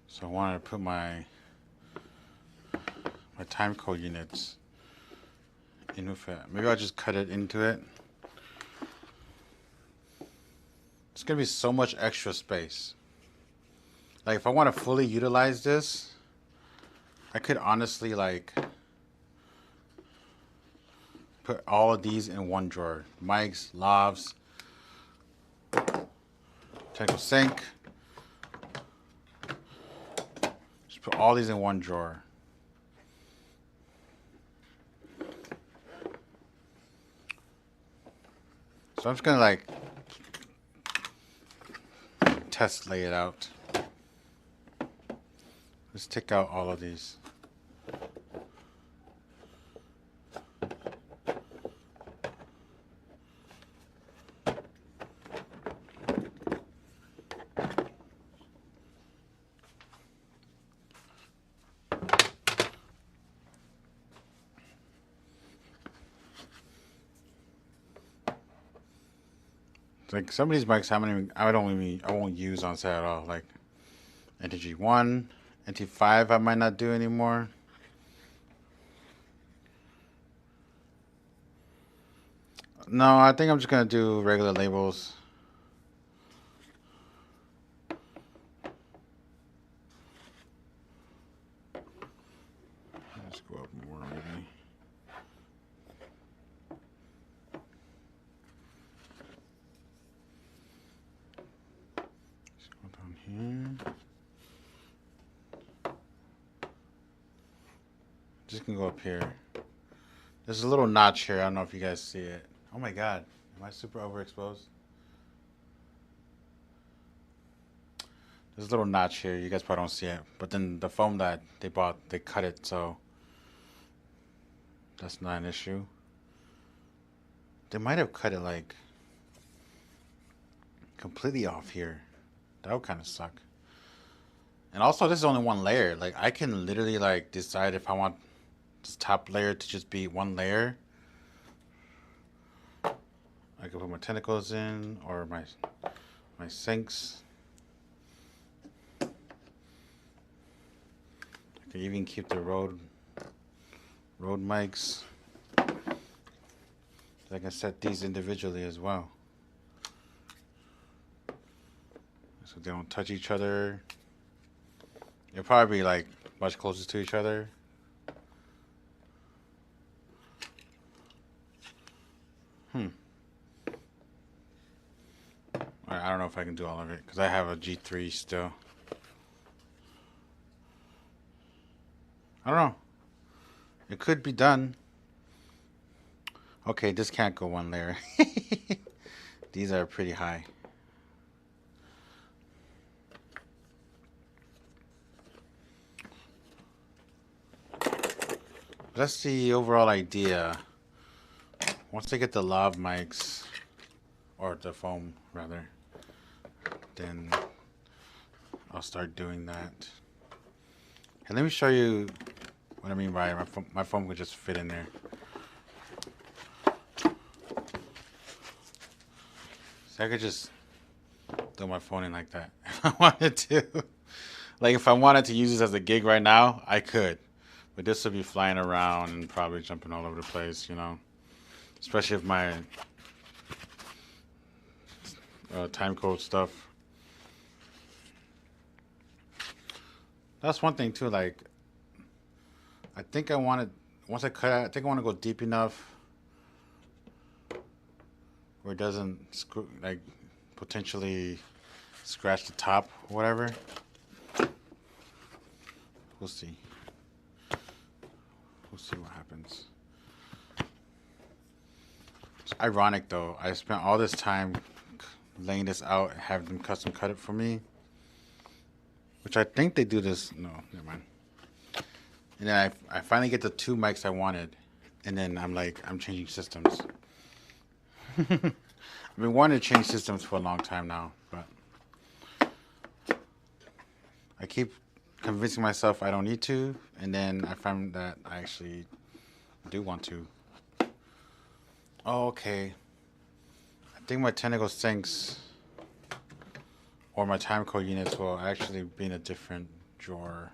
So I wanted to put my time code units in with it. Maybe I'll just cut it into it. It's gonna be so much extra space. Like if I want to fully utilize this, I could honestly like put all of these in one drawer. Mics, lavs, technical sink. Just put all these in one drawer. So I'm just gonna like test lay it out. Let's take out all of these. Like some of these mics, I won't use on set at all. Like NTG1, NT5, I might not do anymore. No, I think I'm just gonna do regular labels. Let's go up more maybe. Let's go down here. Just gonna go up here. There's a little notch here. I don't know if you guys see it. Oh my god, am I super overexposed? There's a little notch here. You guys probably don't see it. But then the foam that they bought, they cut it, so that's not an issue. They might have cut it like completely off here. That would kind of suck. And also, this is only one layer. Like, I can literally like decide if I want this top layer to just be one layer. I can put my tentacles in, or my sinks. I can even keep the Rode mics. I can set these individually as well, so they don't touch each other. They'll probably be like much closer to each other. I don't know if I can do all of it because I have a G3 still. I don't know. It could be done. Okay, this can't go one layer. These are pretty high. That's the overall idea. Once I get the lav mics, or the foam rather, then I'll start doing that. And let me show you what I mean by my foam could just fit in there. So I could just throw my phone in like that if I wanted to. Like if I wanted to use this as a gig right now, I could. But this would be flying around and probably jumping all over the place, you know. Especially if my time code stuff. That's one thing too. Like, I think I wanted, once I cut out, I think I want to go deep enough where it doesn't like potentially scratch the top or whatever. We'll see. We'll see what happens. It's ironic though. I spent all this time laying this out and having them custom cut it for me. Which I think they do this. No, never mind. And then I finally get the two mics I wanted. And then I'm like, I'm changing systems. I've been wanting to change systems for a long time now. But I keep convincing myself I don't need to. And then I find that I actually do want to. Oh, okay. I think my tentacle sinks or my time code units will actually be in a different drawer.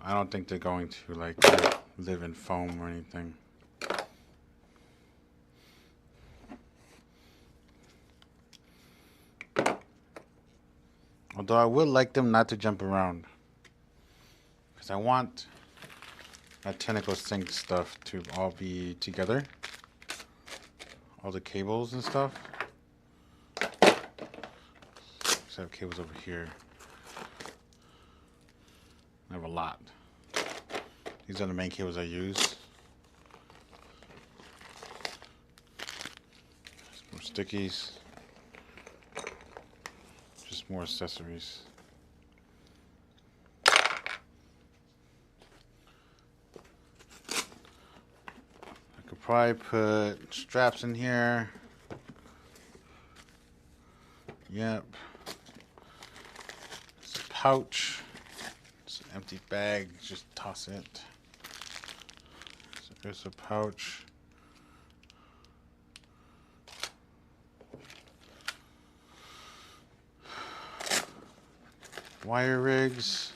I don't think they're going to like live in foam or anything. Although I would like them not to jump around, because I want my tentacle sync stuff to all be together. All the cables and stuff. I have cables over here. I have a lot. These are the main cables I use. stickies. Just more accessories. I could probably put straps in here. Yep. It's a pouch. It's an empty bag. Just toss it. So there's a pouch. Wire rigs.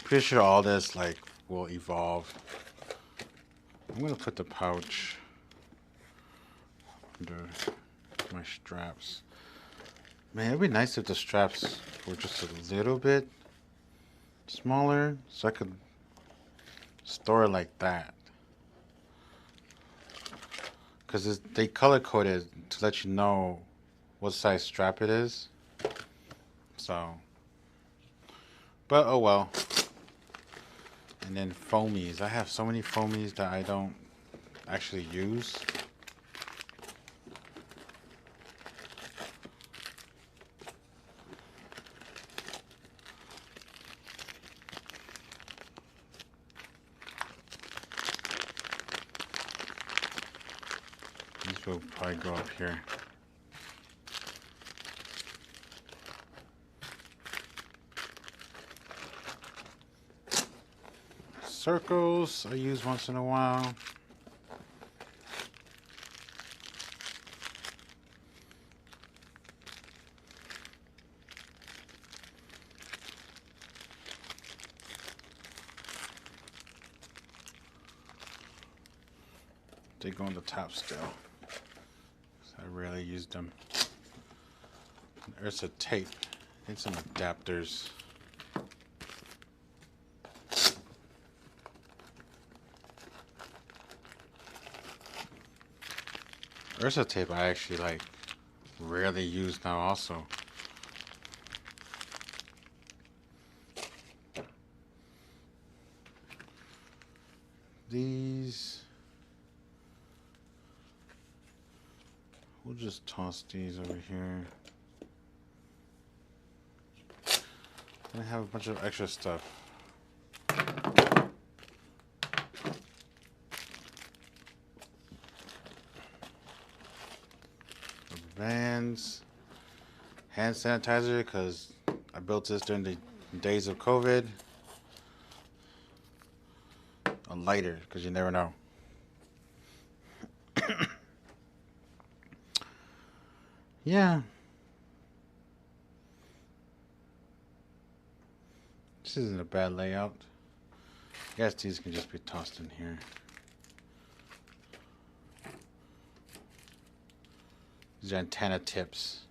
Pretty sure all this like will evolve. I'm gonna put the pouch under my straps. Man, it'd be nice if the straps were just a little bit smaller so I could store it like that. Because they color coded to let you know what size strap it is. So, but oh well. And then foamies. I have so many foamies that I don't actually use. These will probably go up here. Circles I use once in a while. They go on the top still. I rarely use them. There's a tape. Need some adapters. Ursa tape I actually like rarely use now also. These, we'll just toss these over here. I have a bunch of extra stuff. Vans, hand sanitizer because I built this during the days of COVID. A lighter because you never know. Yeah. This isn't a bad layout. I guess these can just be tossed in here. These are antenna tips.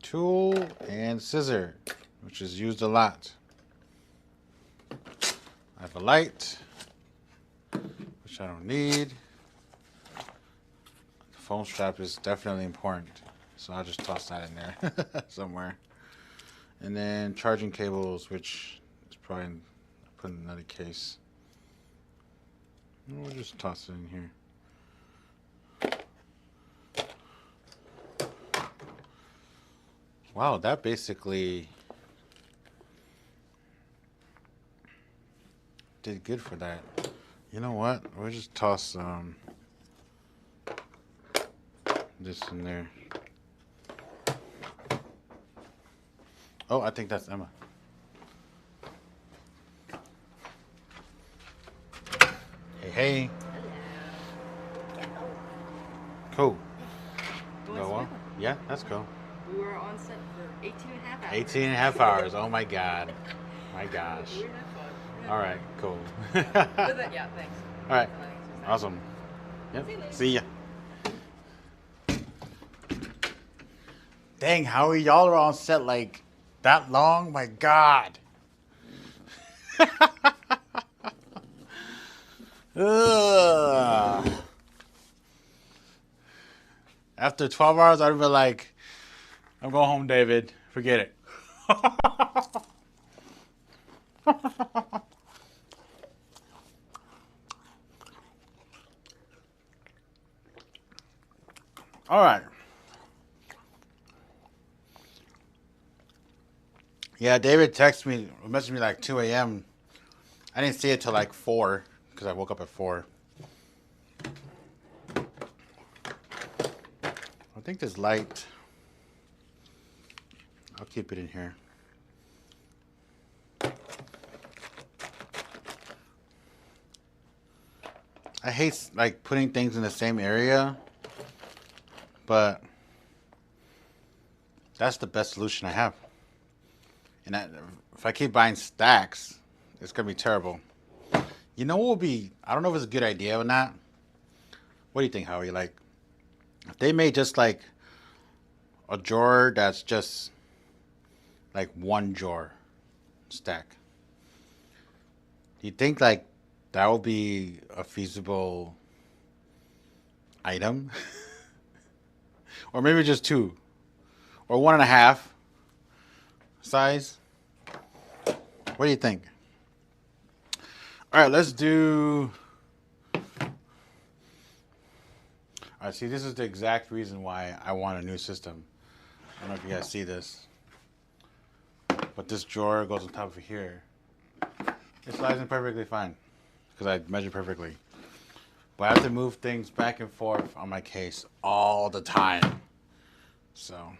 Tool and scissor, which is used a lot. I have a light, which I don't need. The phone strap is definitely important, so I'll just toss that in there somewhere. And then charging cables, which is probably put in another case. We'll just toss it in here. Wow, that basically did good for that. You know what? We'll just toss this in there. Oh, I think that's Emma. Hey, hey. Cool. Go well? Yeah, that's cool. We were on set for 18 and a half hours. 18 and a half hours. Oh my God. My gosh. We had fun. All right, cool. Yeah, thanks. All right. Awesome. Yep. See ya. Dang, Howie, y'all are on set like that long? My God. Ugh. After 12 hours, I'd be like, I'm going home, David. Forget it. All right. Yeah, David texted me, messaged me like 2 a.m. I didn't see it till like 4 because I woke up at 4. I think this light, I'll keep it in here. I hate like putting things in the same area, but that's the best solution I have. And if I keep buying stacks, it's gonna be terrible. You know what would be? I don't know if it's a good idea or not. What do you think, Howie? Like, if they made just like a drawer that's just like one drawer stack, do you think like that would be a feasible item? Or maybe just 2, or 1.5 size? What do you think? All right, let's do. All right, see, this is the exact reason why I want a new system. I don't know if you guys see this, but this drawer goes on top of here. It slides in perfectly fine because I measure perfectly. But I have to move things back and forth on my case all the time. So.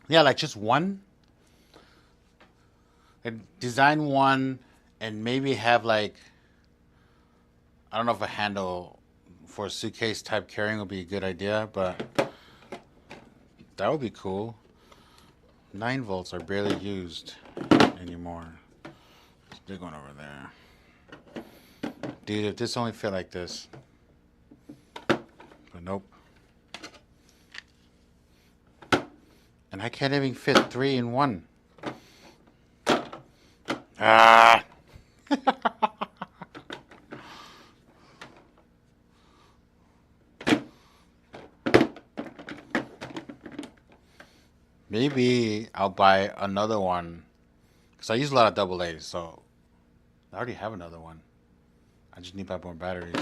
Yeah, like just one. And design one and maybe have like, I don't know if a handle for a suitcase type carrying would be a good idea, but that would be cool. 9 volts are barely used anymore. There's a big one over there. Dude, if this only fit like this. But nope. And I can't even fit 3 in 1. Ah! Maybe I'll buy another one. Because I use a lot of double A's, so I already have another one. I just need to buy more batteries.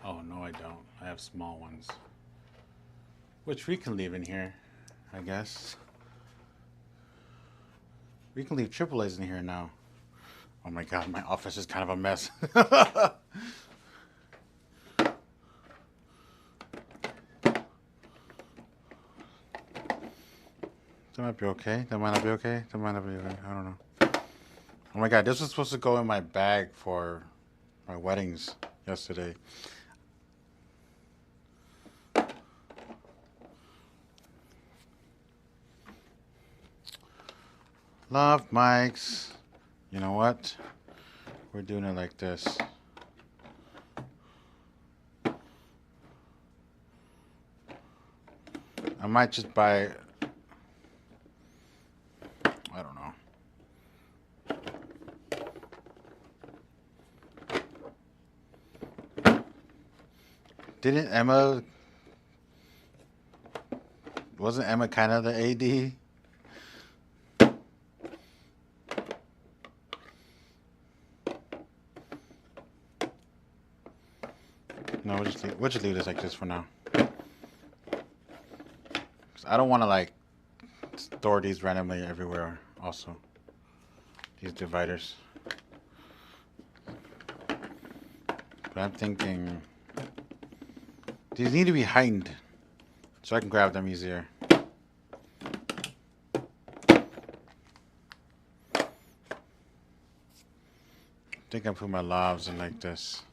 Oh, no, I don't. I have small ones. Which we can leave in here, I guess. We can leave AAA's in here now. Oh my god, my office is kind of a mess. That might be okay. That might not be okay. That might not be okay. I don't know. Oh my god, this was supposed to go in my bag for my weddings yesterday. Love mics. You know what? We're doing it like this. I might just buy, I don't know. Wasn't Emma kind of the AD? No, we'll just leave this like this for now. 'Cause I don't want to like store these randomly everywhere also. These dividers. But I'm thinking these need to be heightened so I can grab them easier. I think I put my lavs in like this.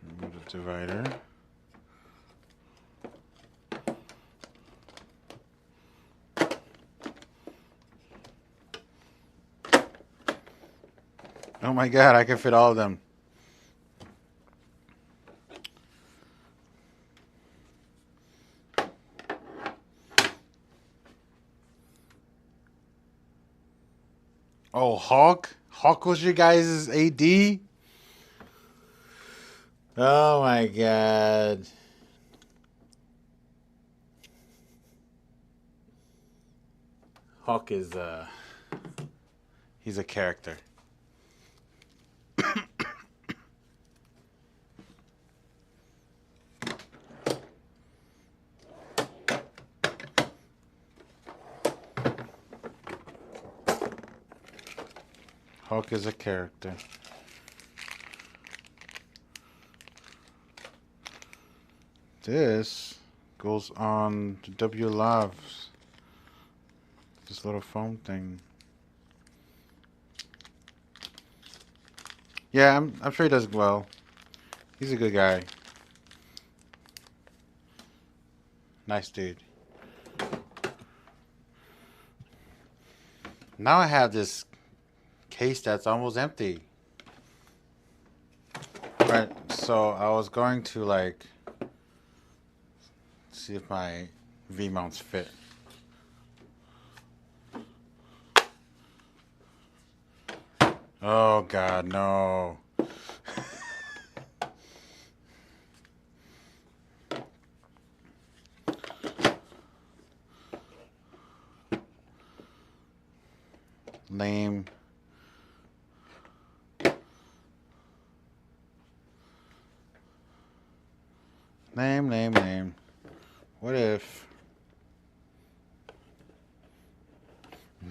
Remove the divider. Oh my god, I can fit all of them. Oh, Hulk? Hulk was your guys' AD? Oh my god. Hulk is he's a character. Hulk is a character. This goes on to W Loves. This little foam thing. Yeah, I'm sure he does well. He's a good guy. Nice dude. Now I have this case that's almost empty. Right, so I was going to like see if my V-mounts fit. Oh god, no. Lame. Lame. What if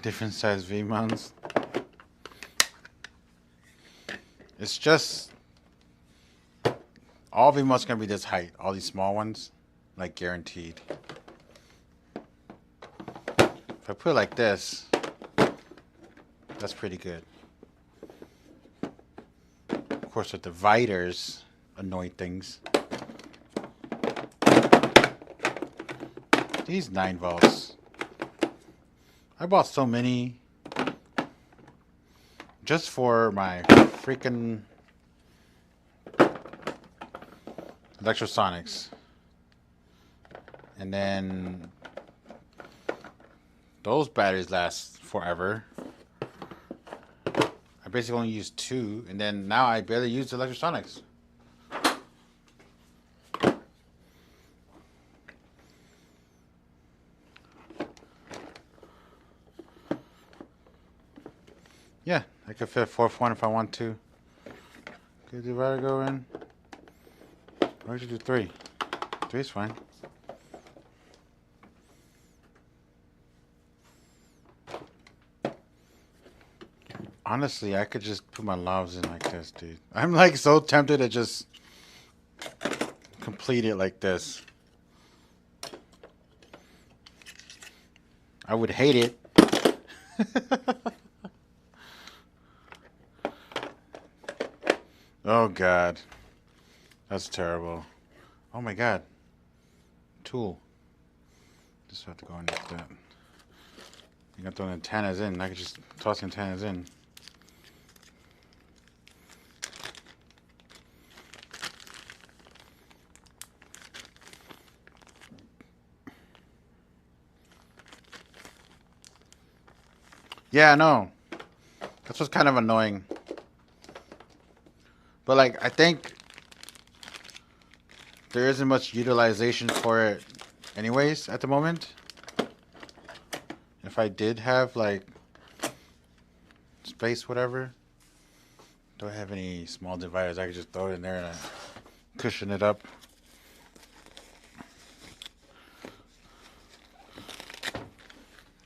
different size V-mounts? It's just all V-mounts gonna be this height. All these small ones, like guaranteed. If I put it like this, that's pretty good. Of course, the dividers annoy things. These 9 volts. I bought so many just for my freaking Electrosonics. And then those batteries last forever. I basically only used 2, and then now I barely use the Electrosonics. Yeah, I could fit a 4th one if I want to. Could the divider go in? Why would you do 3? 3 is fine. Honestly, I could just put my lavs in like this, dude. I'm like so tempted to just complete it like this. I would hate it. Oh god. That's terrible. Oh my god. Tool. Just have to go in like that. You got the antennas in. I could just toss the antennas in. Yeah, I know. That's what's kind of annoying. But like, I think there isn't much utilization for it anyways at the moment. If I did have like space, whatever, do I have any small dividers? I could just throw it in there and cushion it up.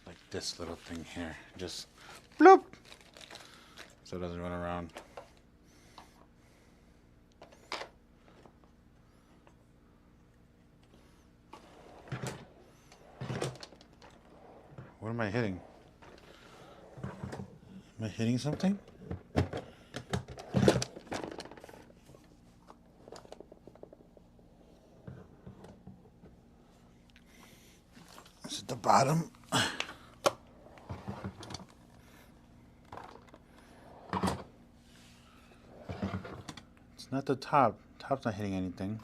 Like this little thing here. Just bloop. So it doesn't run around. What am I hitting? Am I hitting something? Is it the bottom? It's not the top. Top's not hitting anything.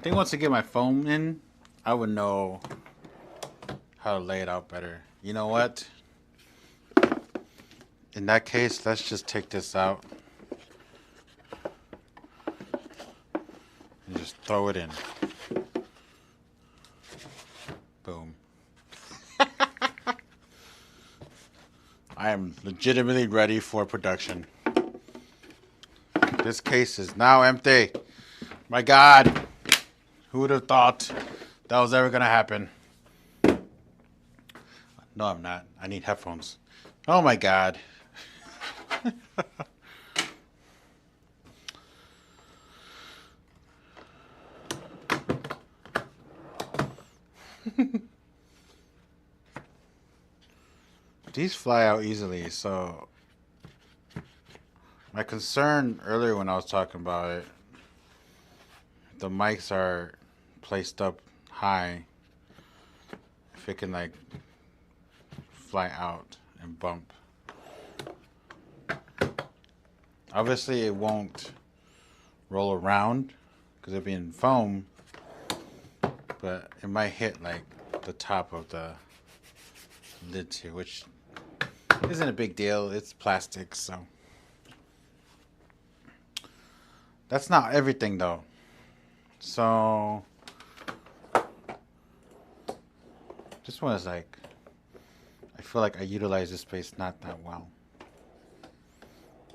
think once I get my foam in, I would know how to lay it out better. You know what? In that case, let's just take this out and just throw it in. Boom. I am legitimately ready for production. This case is now empty. My God, who would have thought that was ever gonna happen? No, I'm not. I need headphones. Oh my God. These fly out easily, so my concern earlier when I was talking about it, the mics are placed up high. If it can like fly out and bump. Obviously it won't roll around because it'll be in foam, but it might hit like the top of the lids here, which isn't a big deal. It's plastic, so. That's not everything though. So this one is like, I feel like I utilize this space not that well.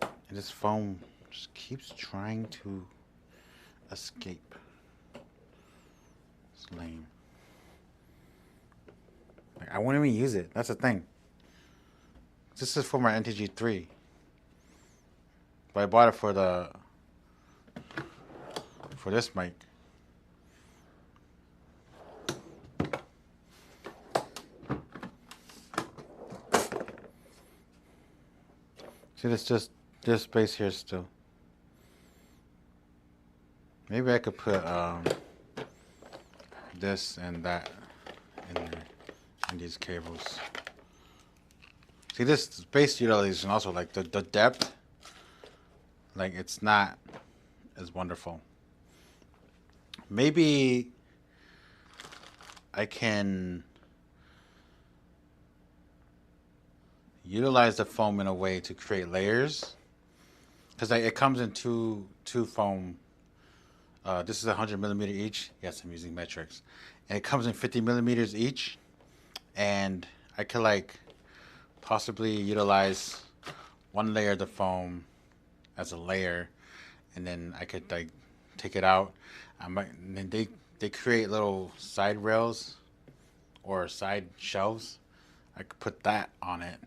And this foam just keeps trying to escape. It's lame. Like, I won't even use it. That's the thing. This is for my NTG3. But I bought it for this mic. See, it's just this space here still. Maybe I could put this and that in there, in these cables. See, this space utilization also, like the depth, like it's not as wonderful. Maybe I can utilize the foam in a way to create layers, because it comes in two foam. This is 100 millimeter each. Yes, I'm using metrics, and it comes in 50 millimeters each. And I could like possibly utilize one layer of the foam as a layer, and then I could like take it out. And then they create little side rails or side shelves. I could put that on it,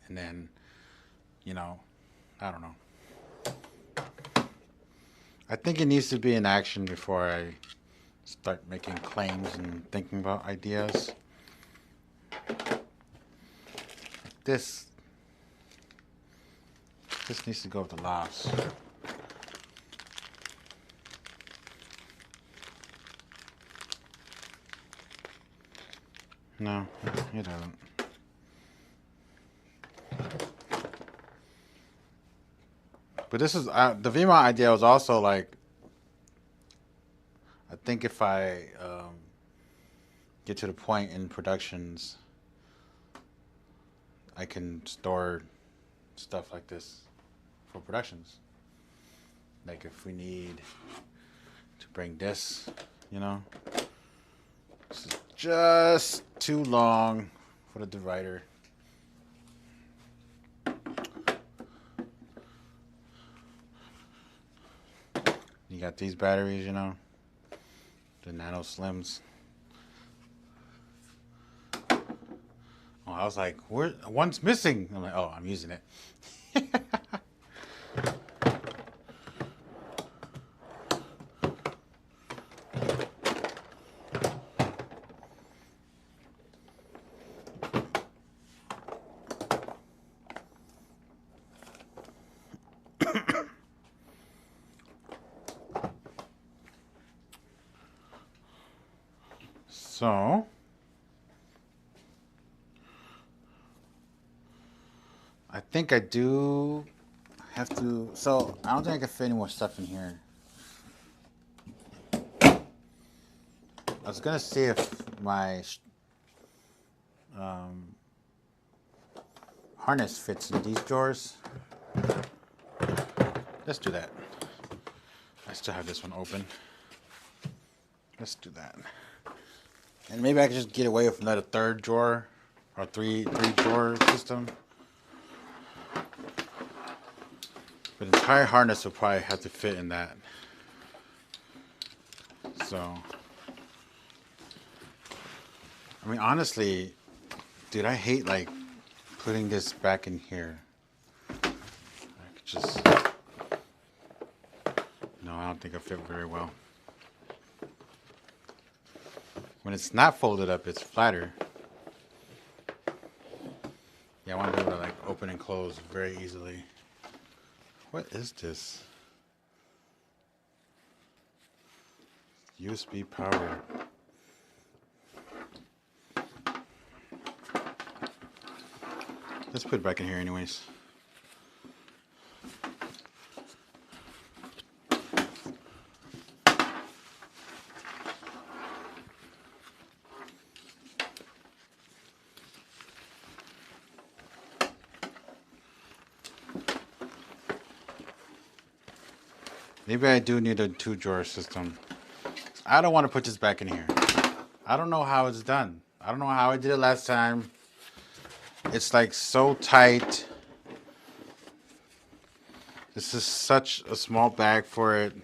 and then, you know, I don't know. I think it needs to be in action before I start making claims and thinking about ideas. This needs to go with the lofts. No, it doesn't. But this is the V-mount idea was also like, I think if I get to the point in productions, I can store stuff like this for productions. Like if we need to bring this, you know, this is just too long for the divider. You got these batteries, you know, the Nano Slims. Oh, I was like, one's missing. I'm like, oh, I'm using it. So, I think I do have to, so I don't think I can fit any more stuff in here. I was gonna see if my harness fits in these drawers. Let's do that. I still have this one open. Let's do that. And maybe I can just get away with another third drawer or three drawer system. But the entire harness will probably have to fit in that. So, I mean, honestly, dude, I hate like putting this back in here. I could just, no, I don't think it'll fit very well. When it's not folded up, it's flatter. Yeah, I want to be able to like open and close very easily. What is this? USB power. Let's put it back in here anyways. Maybe I do need a 2-drawer system. I don't want to put this back in here. I don't know how it's done. I don't know how I did it last time. It's like so tight. This is such a small bag for it.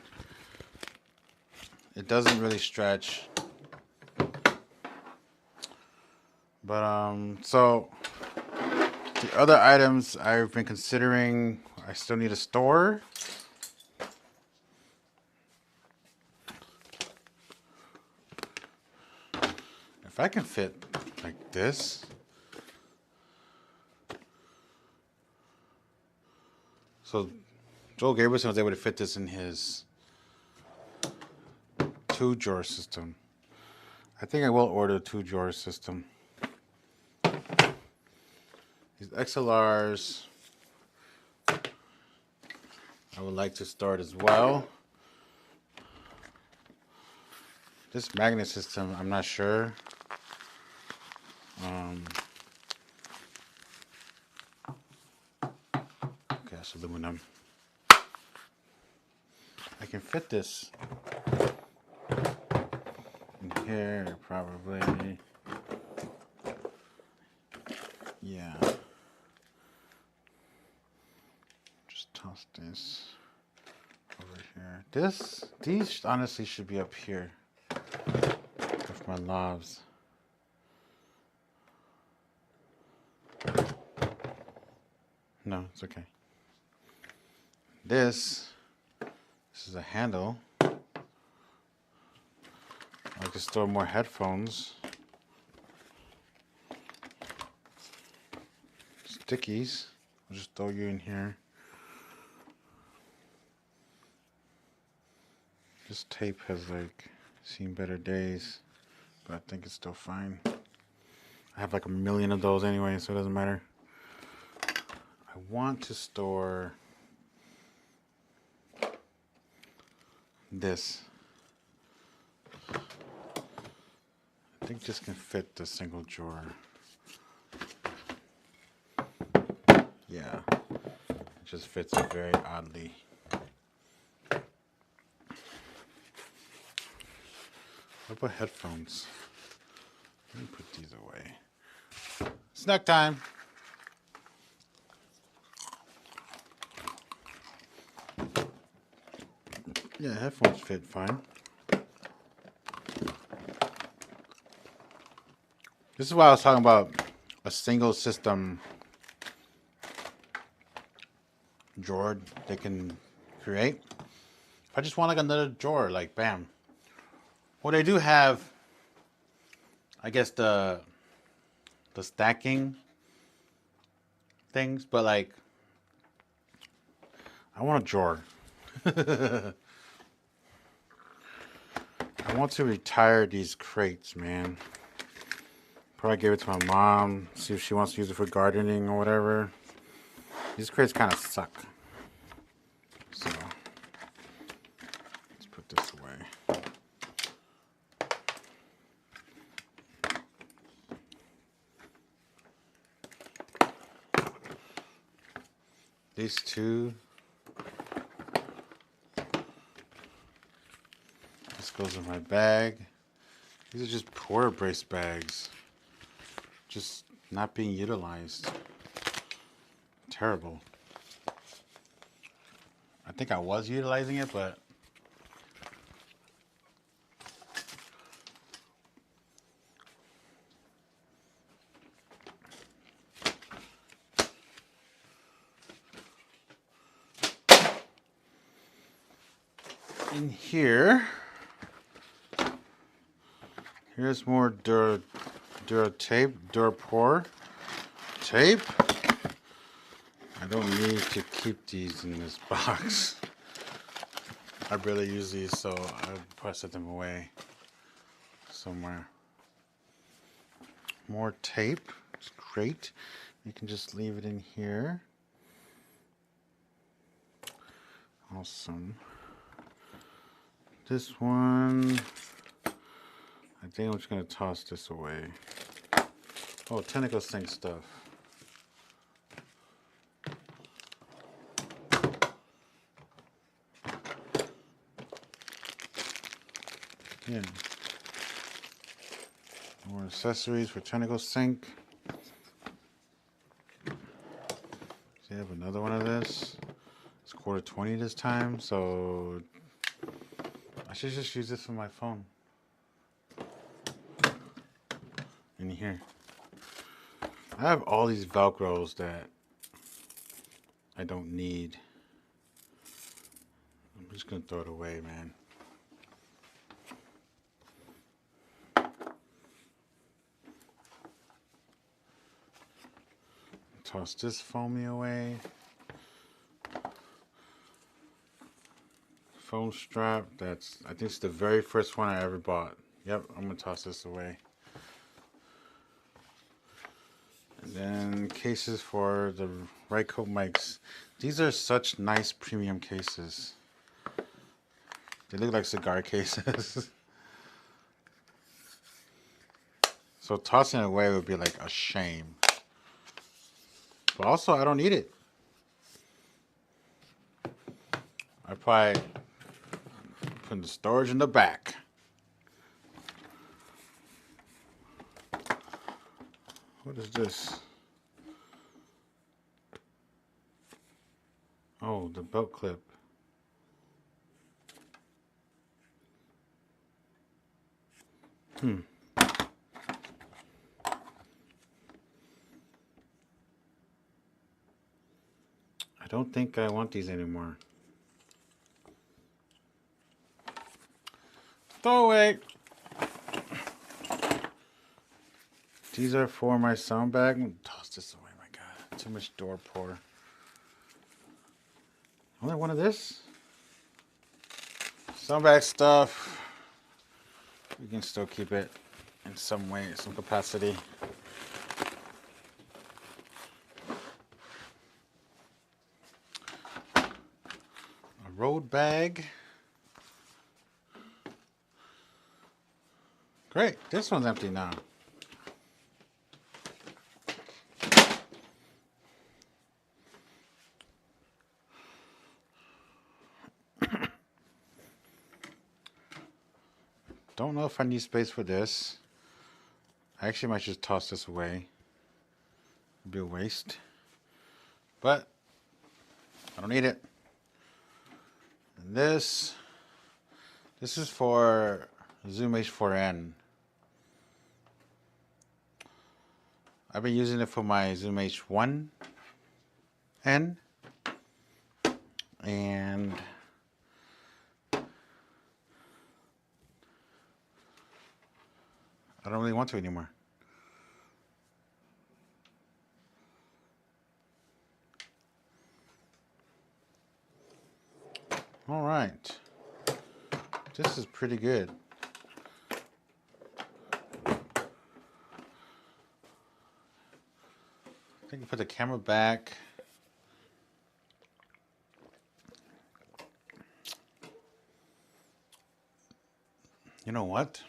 It doesn't really stretch. But so the other items I've been considering, I still need a store. If I can fit like this. So Joel Gabrielson was able to fit this in his 2-drawer system. I think I will order a 2-drawer system. These XLRs I would like to start as well. This magnet system, I'm not sure. Okay, that's aluminum. I can fit this in here probably. Yeah. Just toss this over here. These honestly should be up here with my knobs. No, it's okay. This is a handle. I can store more headphones. Stickies. I'll just throw you in here. This tape has like seen better days, but I think it's still fine. I have like a million of those anyway, so it doesn't matter. I want to store this. I think this can fit the single drawer. Yeah, it just fits it very oddly. What about headphones? Let me put these away. Snack time. Yeah, headphones fit fine. This is why I was talking about a single system drawer they can create. If I just want like another drawer, like bam. Well, they do have, I guess, the stacking things, but like, I want a drawer. I want to retire these crates, man. Probably give it to my mom, see if she wants to use it for gardening or whatever. These crates kind of suck. So, let's put this away. These two. This goes in my bag. These are just poor brace bags. Just not being utilized. Terrible. I think I was utilizing it, but in here, here's more Dura tape, Durapore tape. I don't need to keep these in this box. I barely use these, so I probably set them away somewhere. More tape. It's great. You can just leave it in here. Awesome. This one, I think I'm just gonna toss this away. Oh, Tentacle Sync stuff. Yeah. More accessories for Tentacle Sync. See, I have another one of this. It's quarter 20 this time, so I should just use this for my phone. In here. I have all these Velcros that I don't need. I'm just gonna throw it away, man. Toss this foamy away. Foam strap, I think it's the very first one I ever bought. Yep, I'm gonna toss this away. And then cases for the Rycote mics. These are such nice premium cases. They look like cigar cases. So tossing it away would be like a shame. But also, I don't need it. I probably put the storage in the back. What is this? Oh, the belt clip. I don't think I want these anymore. Throw away. These are for my sound bag. I'm gonna toss this away. My God, too much Durapore. Only one of this. Sound bag stuff. We can still keep it in some way, some capacity. A road bag. Great, this one's empty now. Don't know if I need space for this. I actually might just toss this away. It'd be a waste. But I don't need it. And this is for Zoom H4n. I've been using it for my Zoom H1n. And I don't really want to anymore. All right. This is pretty good. I think I put the camera back. You know what?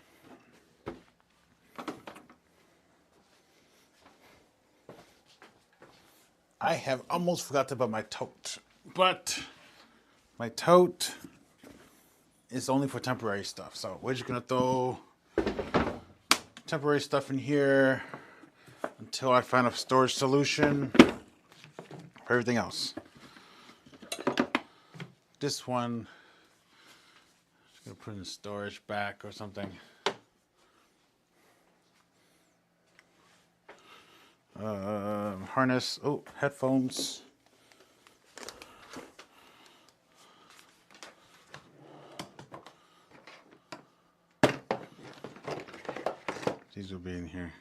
I have almost forgot about my tote, but my tote is only for temporary stuff. So we're just gonna throw temporary stuff in here until I find a storage solution for everything else. This one, just gonna put in storage back or something. Harness, headphones. These will be in here.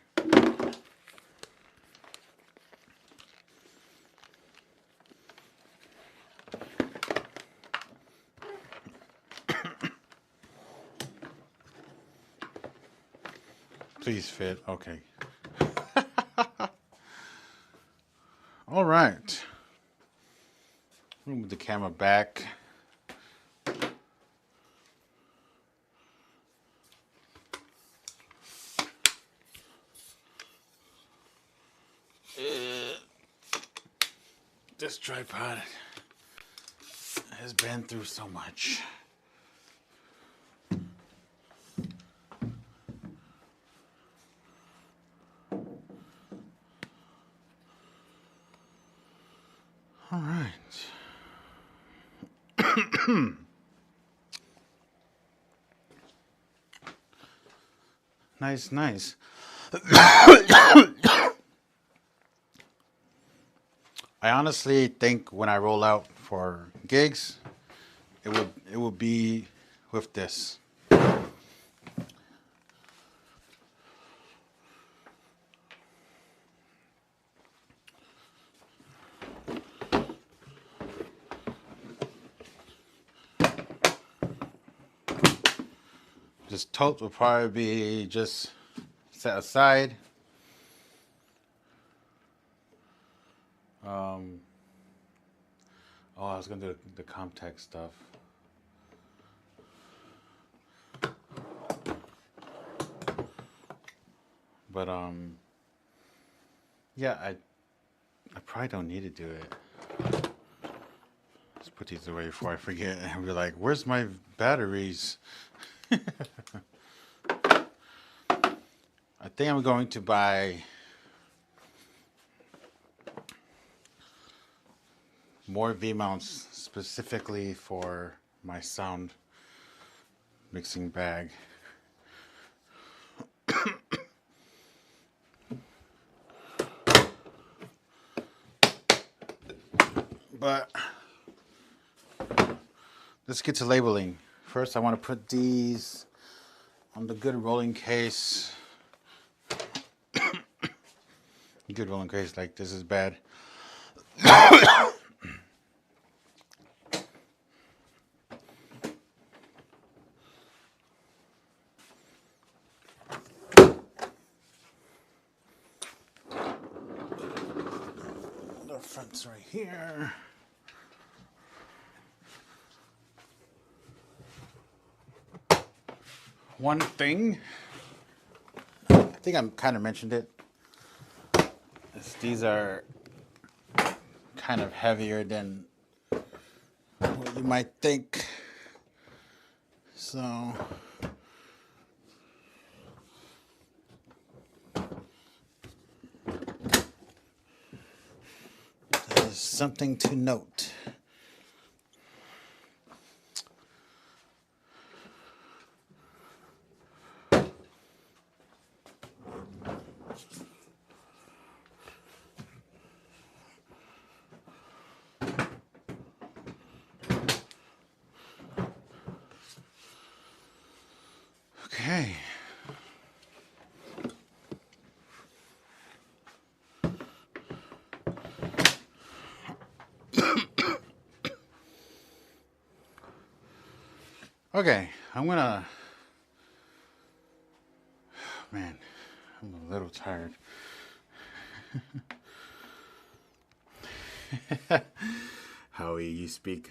Please fit, okay. All right. Move the camera back. This tripod has been through so much. All right. Nice, nice. I honestly think when I roll out for gigs, it would be with this. This tote will probably be just set aside. Oh, I was gonna do the Comtech stuff. But yeah, I probably don't need to do it. Let's put these away before I forget and be like, where's my batteries? I think I'm going to buy more V-mounts specifically for my sound mixing bag. But let's get to labeling. First, I want to put these on the good rolling case. Good rolling case, like this is bad. The front's right here. One thing, I think I kind of mentioned it, is these are kind of heavier than what you might think. So that is something to note. Okay. Okay, I'm gonna, man, I'm a little tired. Howie, you speak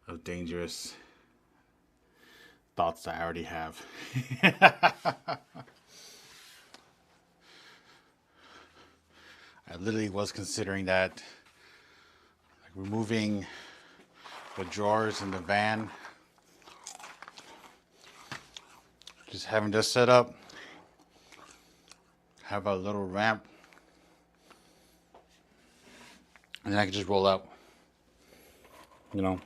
of dangerous thoughts I already have. I literally was considering that, like removing the drawers in the van, just having this set up, have a little ramp, and then I can just roll out, you know.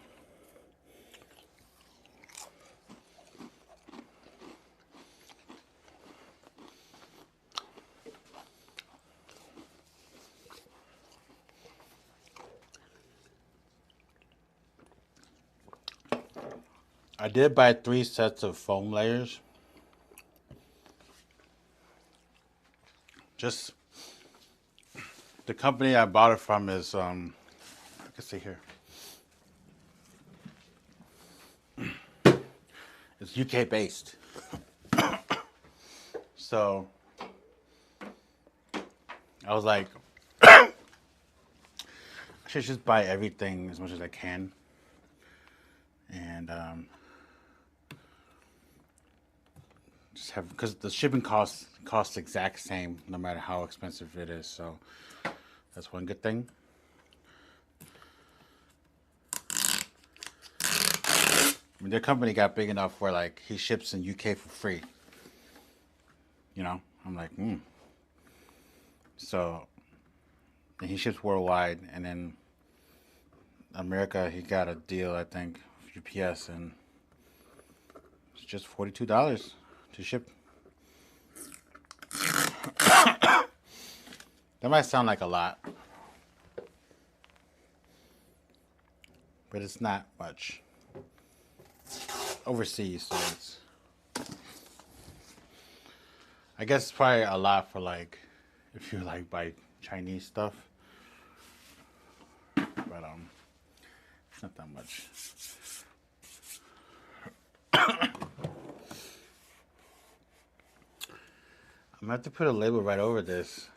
I did buy 3 sets of foam layers. Just the company I bought it from is I can see here. It's UK based. So I was like, I should just buy everything as much as I can. And just have, because the shipping costs the exact same no matter how expensive it is. So that's one good thing. I mean, their company got big enough where like he ships in UK for free. You know, I'm like, So, and he ships worldwide, and then America, he got a deal, I think, UPS, and it's just $42 to ship. That might sound like a lot, but it's not much. Overseas, so it's, I guess it's probably a lot for like, if you like buy Chinese stuff, but it's not that much. I'm gonna have to put a label right over this.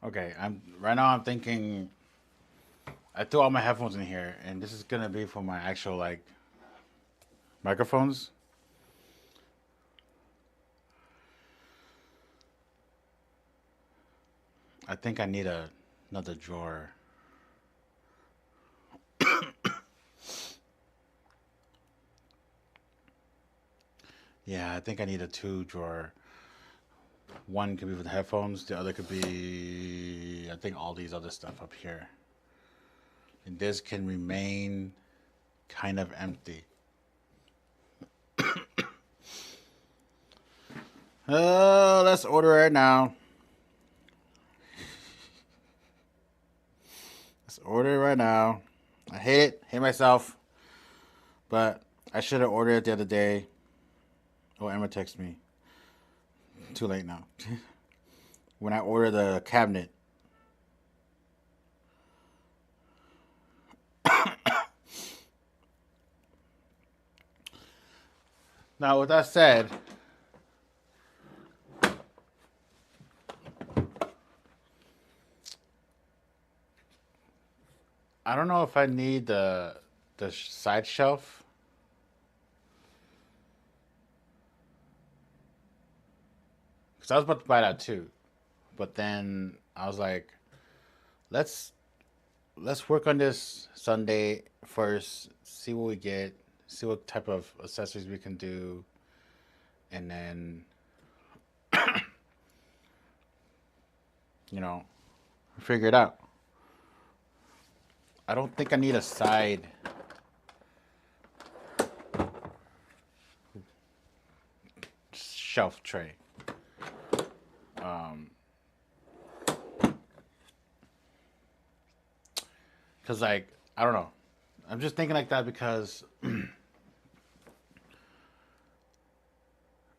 Okay, I'm thinking I threw all my headphones in here, and this is gonna be for my actual like microphones. I think I need another drawer. Yeah, I think I need a 2 drawer. One could be for the headphones. The other could be, I think, all these other stuff up here. And this can remain kind of empty. Let's order right now. Let's order it right now. I hate myself, but I should have ordered it the other day. Oh, Emma texted me. Too late now. When I ordered the cabinet. Now, with that said, I don't know if I need the side shelf. Because I was about to buy that too. But then I was like, let's work on this Sunday first, see what we get, see what type of accessories we can do, and then figure it out. I don't think I need a side shelf tray. Because, like, I don't know. I'm just thinking like that because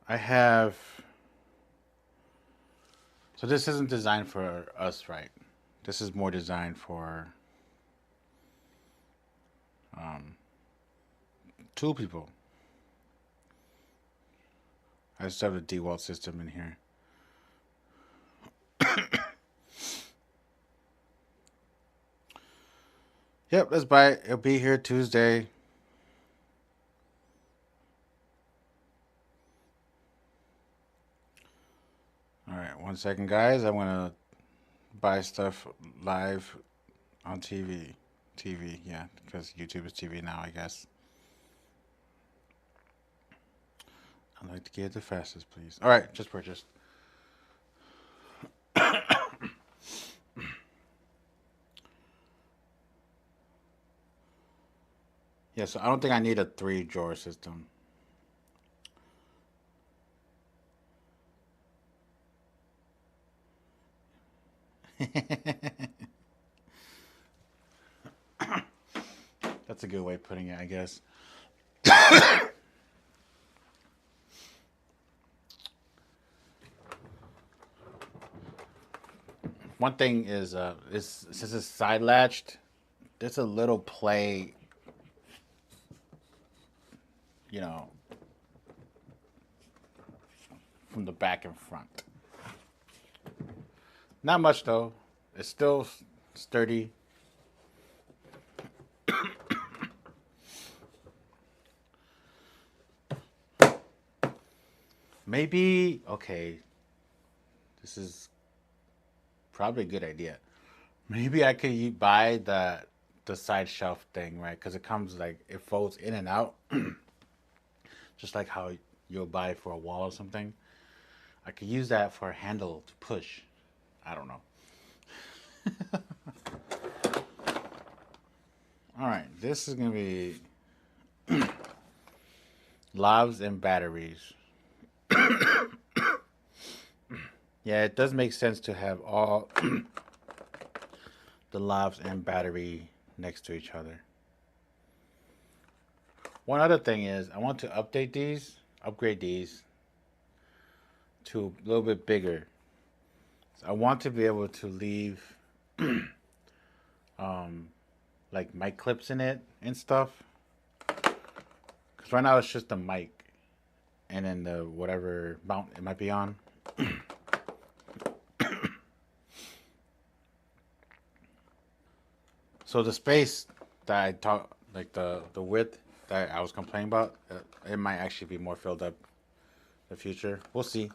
I have. So this isn't designed for us, right? This is more designed for 2 people. I just have the DeWalt system in here. Yep, let's buy it. It'll be here Tuesday. All right, 1 second, guys. I'm gonna buy stuff live on TV. TV, yeah, because YouTube is TV now, I guess. I'd like to get it the fastest, please. All right, just purchased. Yeah, so I don't think I need a 3 drawer system. That's a good way of putting it, I guess. One thing is, since it's side latched, there's a little play, you know, from the back and front. Not much though. It's still sturdy. Maybe, okay, this is probably a good idea. Maybe I could buy the side shelf thing, right? Because it comes like it folds in and out, just like how you'll buy for a wall or something. I could use that for a handle to push. I don't know. All right, this is gonna be lavs and batteries. Yeah, it does make sense to have all the lavs and battery next to each other. One other thing is I want to upgrade these to a little bit bigger. So I want to be able to leave like mic clips in it and stuff. Because right now it's just the mic and then the whatever mount it might be on. So the space that I talk, like the width that I was complaining about, it might actually be more filled up in the future. We'll see.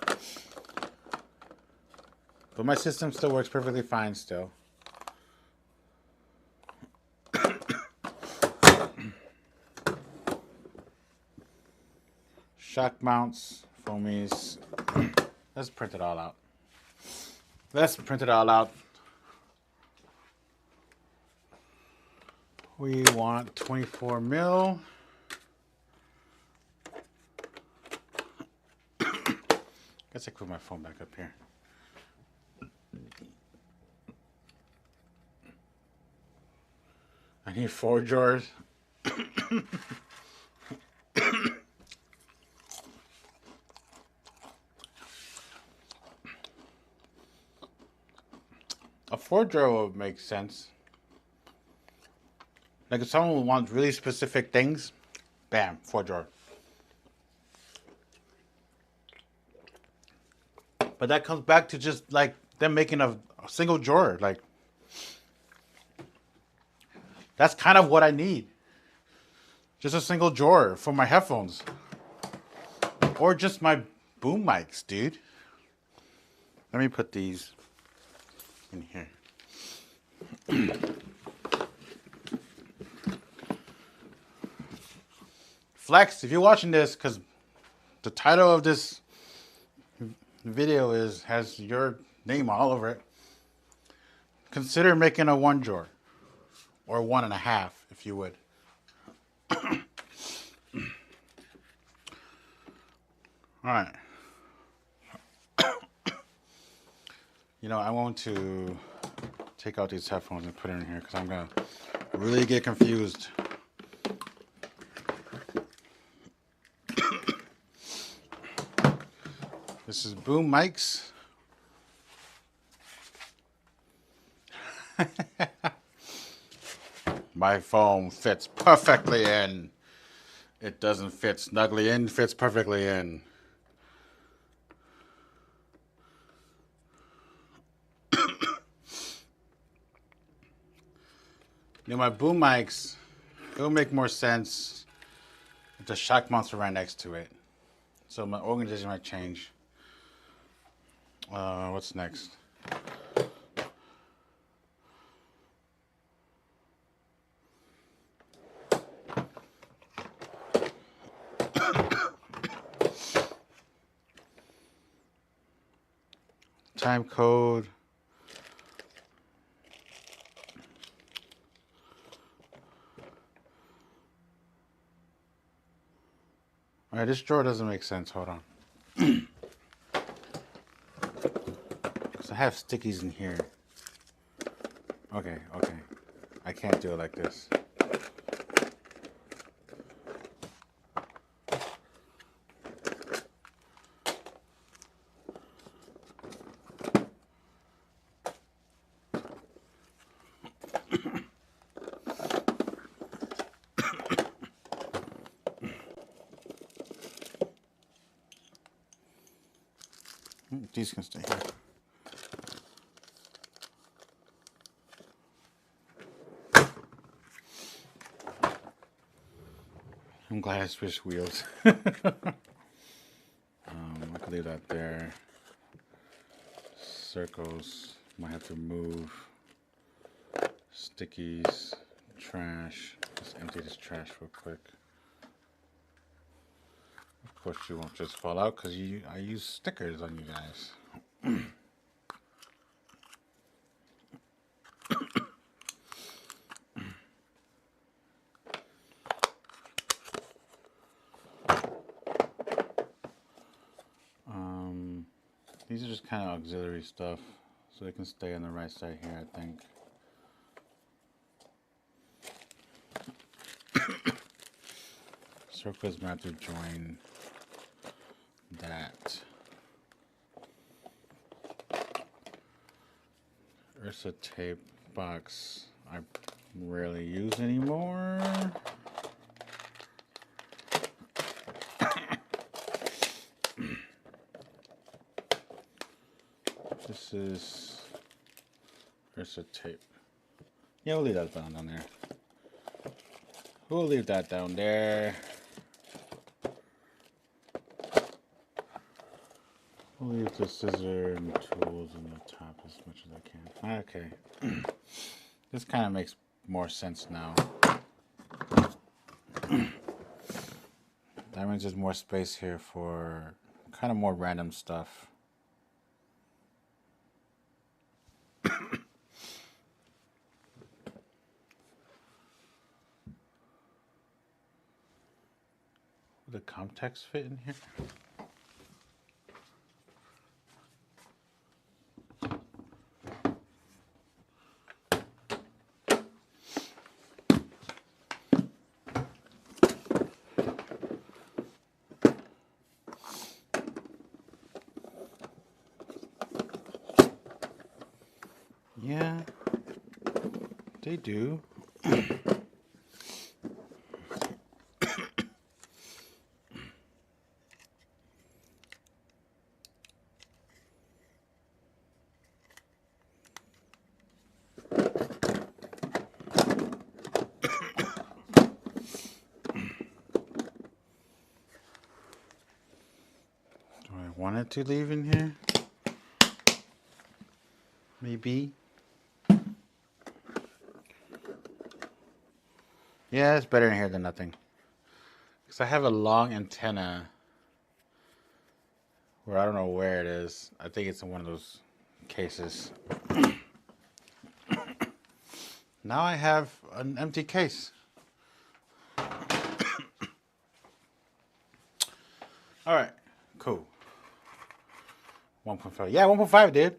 But my system still works perfectly fine still. Shock mounts, foamies. Let's print it all out. Let's print it all out. We want 24 mil. Guess I put my phone back up here. I need 4 drawers. A 4 drawer would make sense. Like if someone wants really specific things, bam, 4 drawer. But that comes back to just like them making a single drawer. Like that's kind of what I need. Just a single drawer for my headphones. Or just my boom mics, dude. Let me put these in here. Flex, if you're watching this, because the title of this video has your name all over it, consider making a 1 drawer. Or 1.5, if you would. Alright. You know, I want to take out these headphones and put it in here because I'm going to really get confused. This is boom mics. My phone fits perfectly in. It doesn't fit snugly in, fits perfectly in. my boom mics, it would make more sense if the shock monster ran next to it. So my organization might change. What's next? Time code. All right, this drawer doesn't make sense. Hold on. Because I have stickies in here. Okay. I can't do it like this. These can stay here. I'm glad I switched wheels. I can leave that there. Circles. Might have to move. Stickies. Trash. Just empty this trash real quick. Of course you won't just fall out because I use stickers on you guys. These are just kind of auxiliary stuff, so they can stay on the right side here, I think. Circles might have to join that. Ursa tape box I rarely use anymore. This is Ursa tape. Yeah, we'll leave that down there. We'll leave that down there. We'll leave the scissor and tools on the top as much as I can. Okay. This kind of makes more sense now. That means there's more space here for kind of more random stuff. Would the Comtex fit in here? Yeah, they do. Do I want it to leave in here? Maybe. Yeah, it's better in here than nothing. Because I have a long antenna where I don't know where it is. I think it's in one of those cases. Now I have an empty case. All right, cool. 1.5. Yeah, 1.5, dude.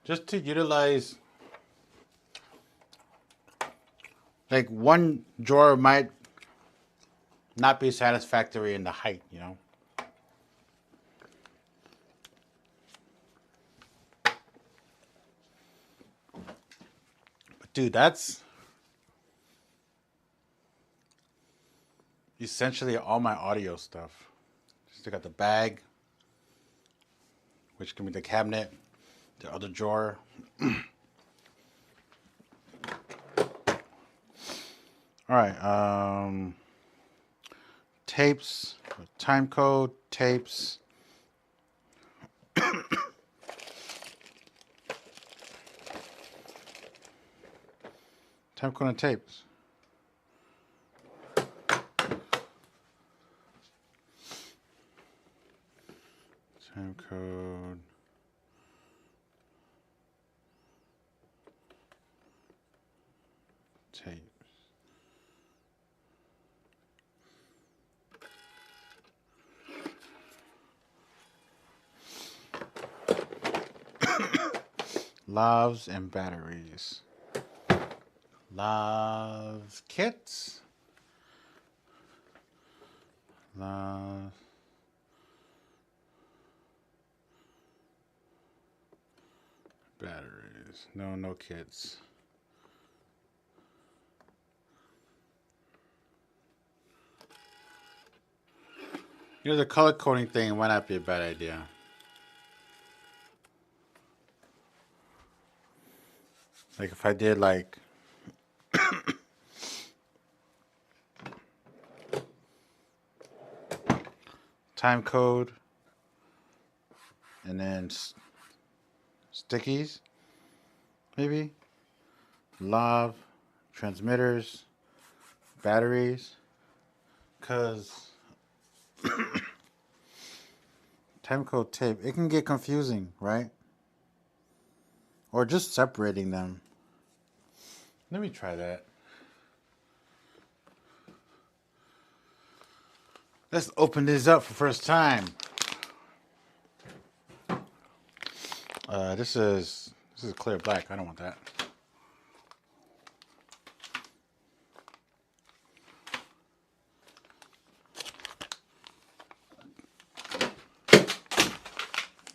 Just to utilize, like, one drawer might not be satisfactory in the height, you know? But dude, that's essentially all my audio stuff. Still got the bag, which can be the cabinet, the other drawer. All right. Tapes, time code, tapes. Time code and tapes. Time code. Tapes. Lavs and batteries. Lavs kits. Lavs. Batteries. No kits. You know, the color coding thing might not be a bad idea. Like if I did like time code and then stickies, maybe lav, transmitters, batteries, because time code tape, it can get confusing, right? Or just separating them. Let me try that. Let's open this up for first time. This is clear black. I don't want that.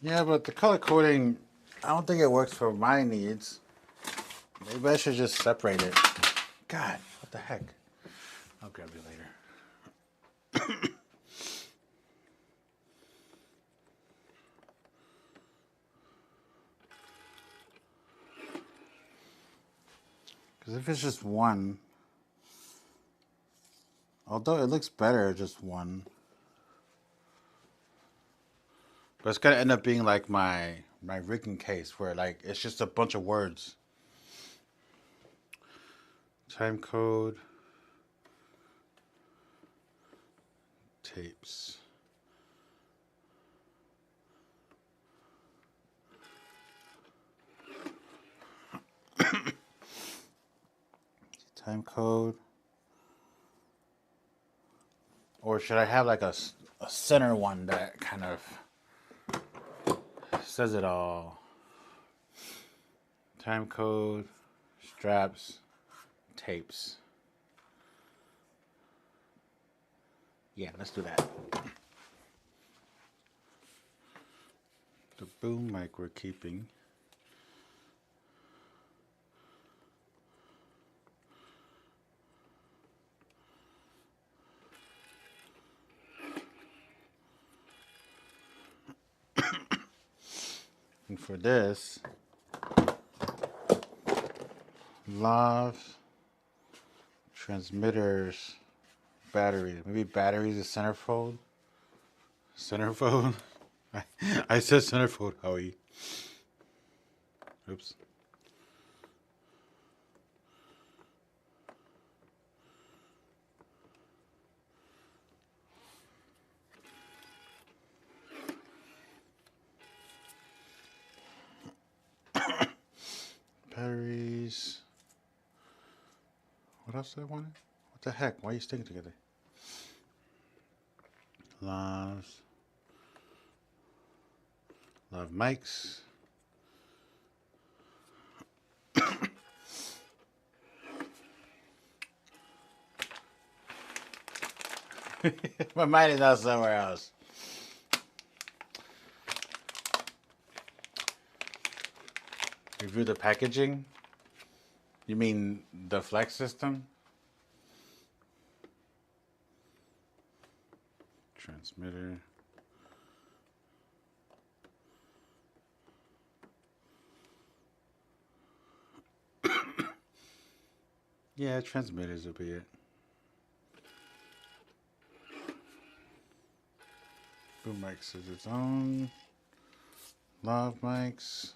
Yeah, but the color coding, I don't think it works for my needs. Maybe I should just separate it. God, what the heck? I'll grab you later. Because if it's just one, although it looks better just one, but it's gonna end up being like my rigging case where like it's just a bunch of words. Time code, tapes. Time code. Or should I have like a center one that kind of says it all? Time code, straps, tapes. Yeah, let's do that. The boom mic we're keeping. And for this, lav, transmitters, batteries. Maybe batteries is centerfold. Centerfold? I said centerfold, Howie. Oops. Batteries. What else did I want? What the heck? Why are you sticking together? Lavs. Lav mics. My mind is not somewhere else. Review the packaging? You mean the Flex system? Transmitter. Yeah, transmitters will be it. Boom mics is its own. Lav mics.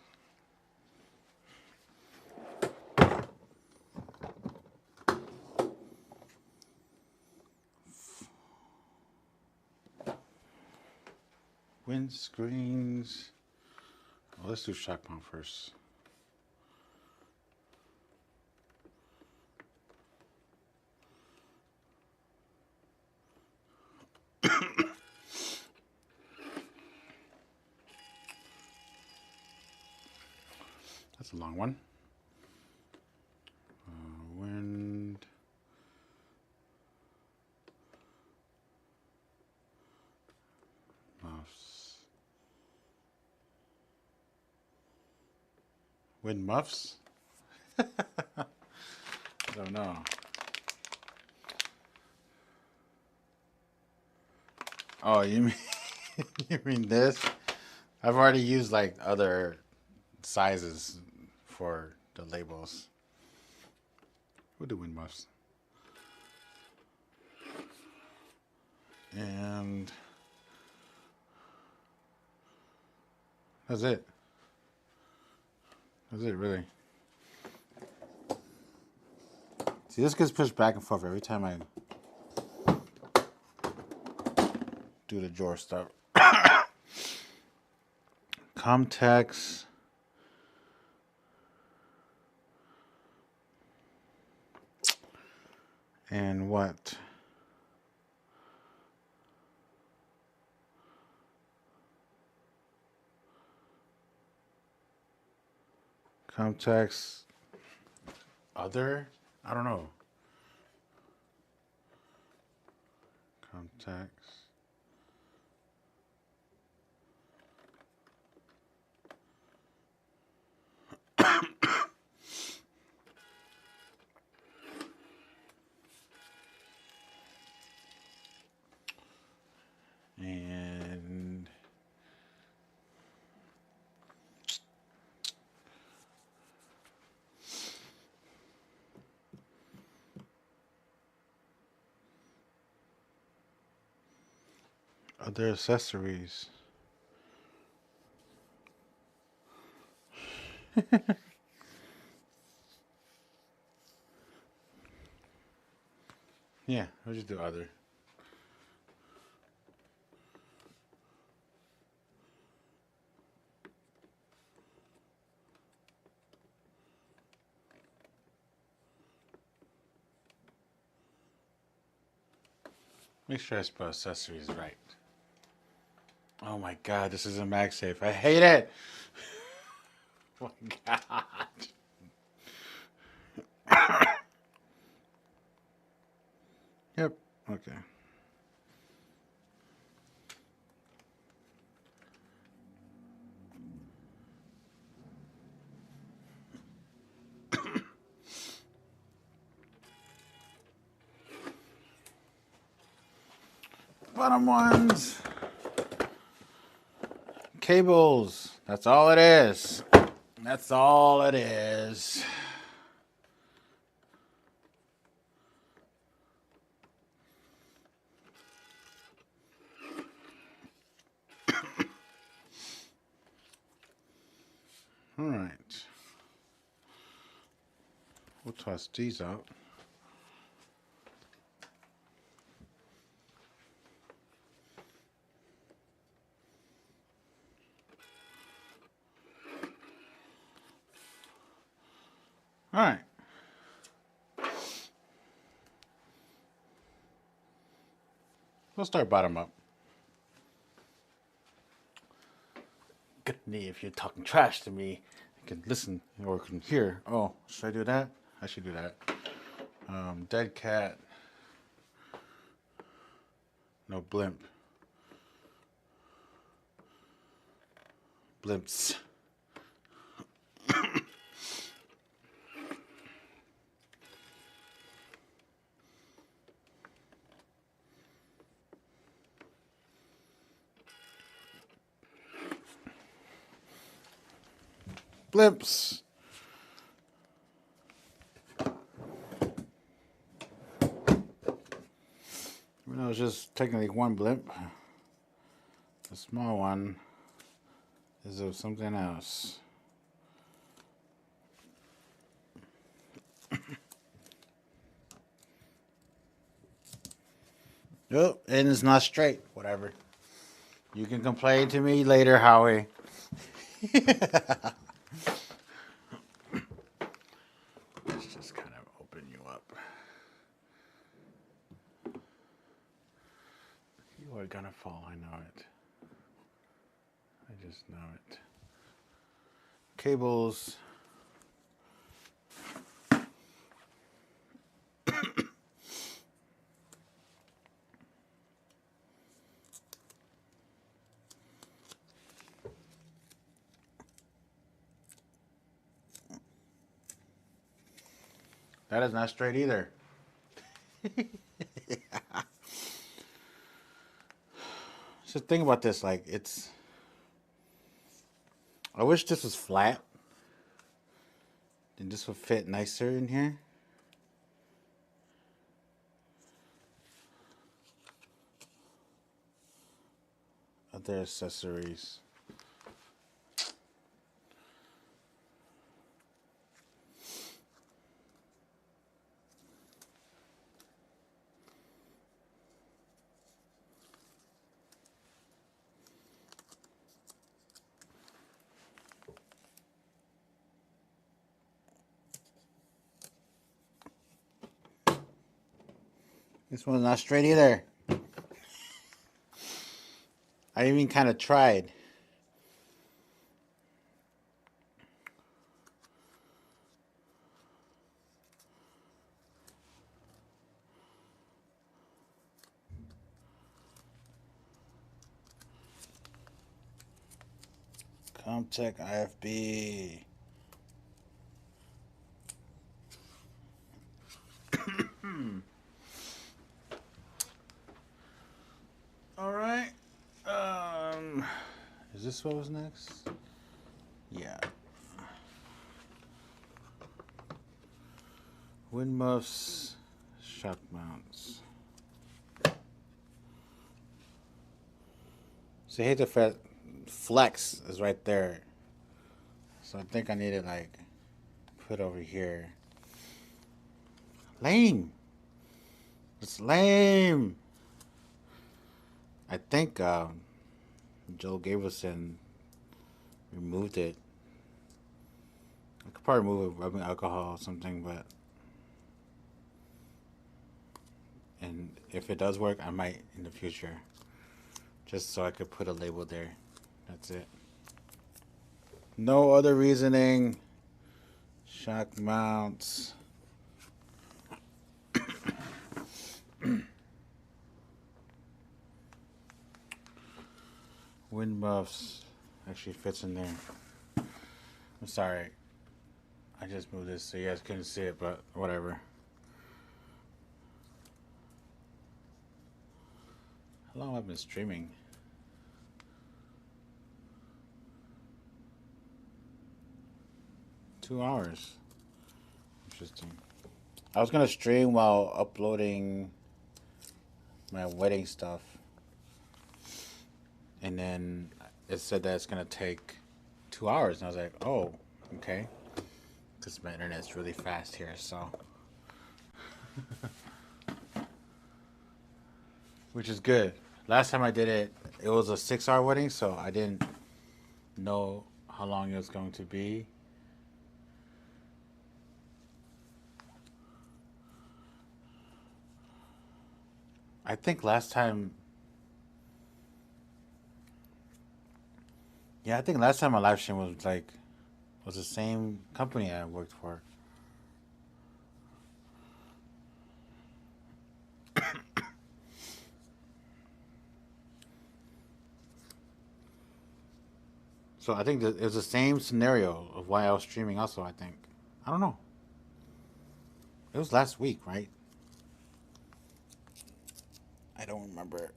Windscreens. Well, let's do shock mount first. That's a long one. Wind. Muffs. Wind muffs? I don't know. Oh, you mean you mean this? I've already used like other sizes for the labels. We'll do wind muffs. And that's it. That's it, really. See, this gets pushed back and forth every time I do the drawer stuff. Comtex. And what? Comtex. Other? I don't know. Comtex. And other accessories. Yeah, we'll just do other. Make sure I spell accessories right. Oh my god, this is a MagSafe. I hate it! Oh my god. Yep, okay. Bottom ones. Cables. That's all it is. That's all it is. All right. We'll toss these out. All right. We'll start bottom up. Good knee, if you're talking trash to me, you can listen or can hear. Oh, should I do that? I should do that. Dead cat. No blimp. Blimps. Blimps. Even though it's just technically one blimp, the small one is of something else. Oh, and it's not straight. Whatever. You can complain to me later, Howie. Let's just kind of open you up. You are gonna fall, I know it. I just know it. Cables. That is not straight either. So think about this, like it's. I wish this was flat. Then this would fit nicer in here. Other accessories. This one's not straight either. I even kind of tried. Comtech IFB. All right. Is this what was next? Yeah. Wind muffs, shock mounts. So here the flex is right there. So I think I need to like put over here. Lame. It's lame. I think Joel Gabrielson removed it. I could probably remove it with rubbing alcohol or something, but and if it does work, I might in the future, just so I could put a label there. That's it. No other reasoning. Shock mounts. Wind muffs actually fits in there. I'm sorry. I just moved this so you guys couldn't see it, but whatever. How long have I been streaming? Two hours. Interesting. I was gonna stream while uploading my wedding stuff. And then it said that it's gonna take 2 hours, and I was like, "Oh, okay," because my internet's really fast here. So, which is good. Last time I did it, it was a 6-hour wedding, so I didn't know how long it was going to be. I think last time. Yeah, I think last time my live stream was the same company I worked for. So I think that it was the same scenario of why I was streaming also, I think. I don't know. It was last week, right? I don't remember.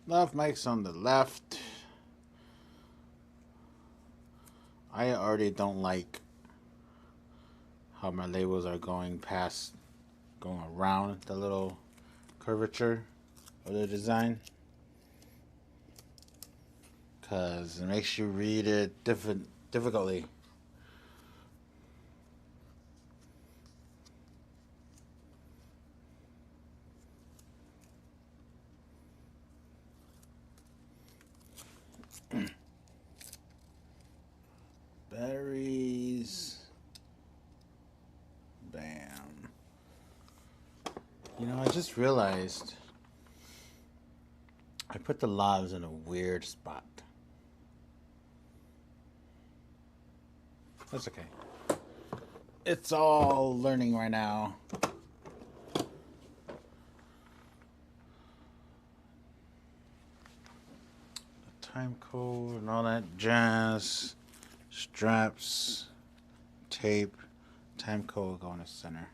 Left mic's on the left. I already don't like how my labels are going around the little curvature of the design, because it makes you read it difficultly. Batteries. Bam. You know, I just realized I put the lavs in a weird spot. That's okay. It's all learning right now. Time code and all that jazz. Straps, tape, time code go in the center.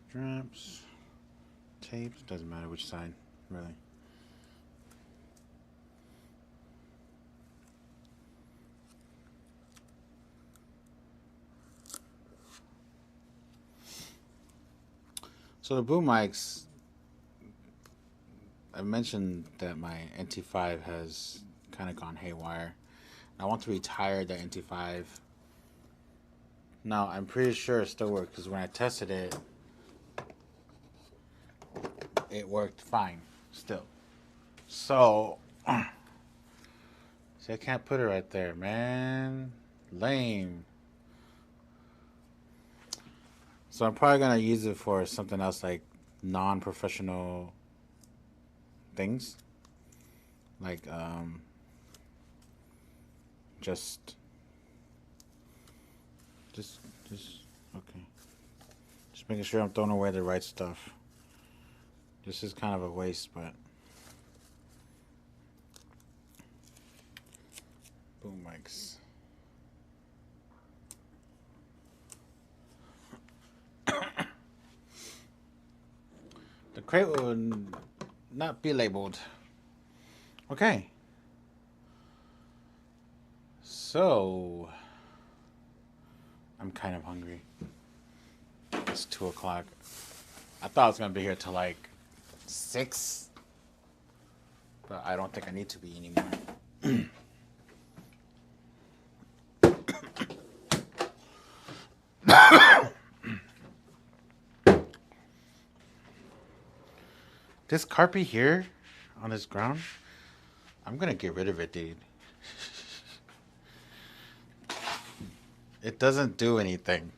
Straps, tape, doesn't matter which side, really. So the boom mics, I mentioned that my NT5 has kind of gone haywire. I want to retire the NT5. Now, I'm pretty sure it still works because when I tested it, it worked fine still. So, see, I can't put it right there, man. Lame. So I'm probably going to use it for something else like non-professional things. Like, just, okay. Just making sure I'm throwing away the right stuff. This is kind of a waste, but. Boom mics. The crate will not be labeled. Okay. So, I'm kind of hungry. It's 2 o'clock. I thought I was going to be here till like 6. But I don't think I need to be anymore. This carpet here on this ground, I'm gonna get rid of it, dude. It doesn't do anything.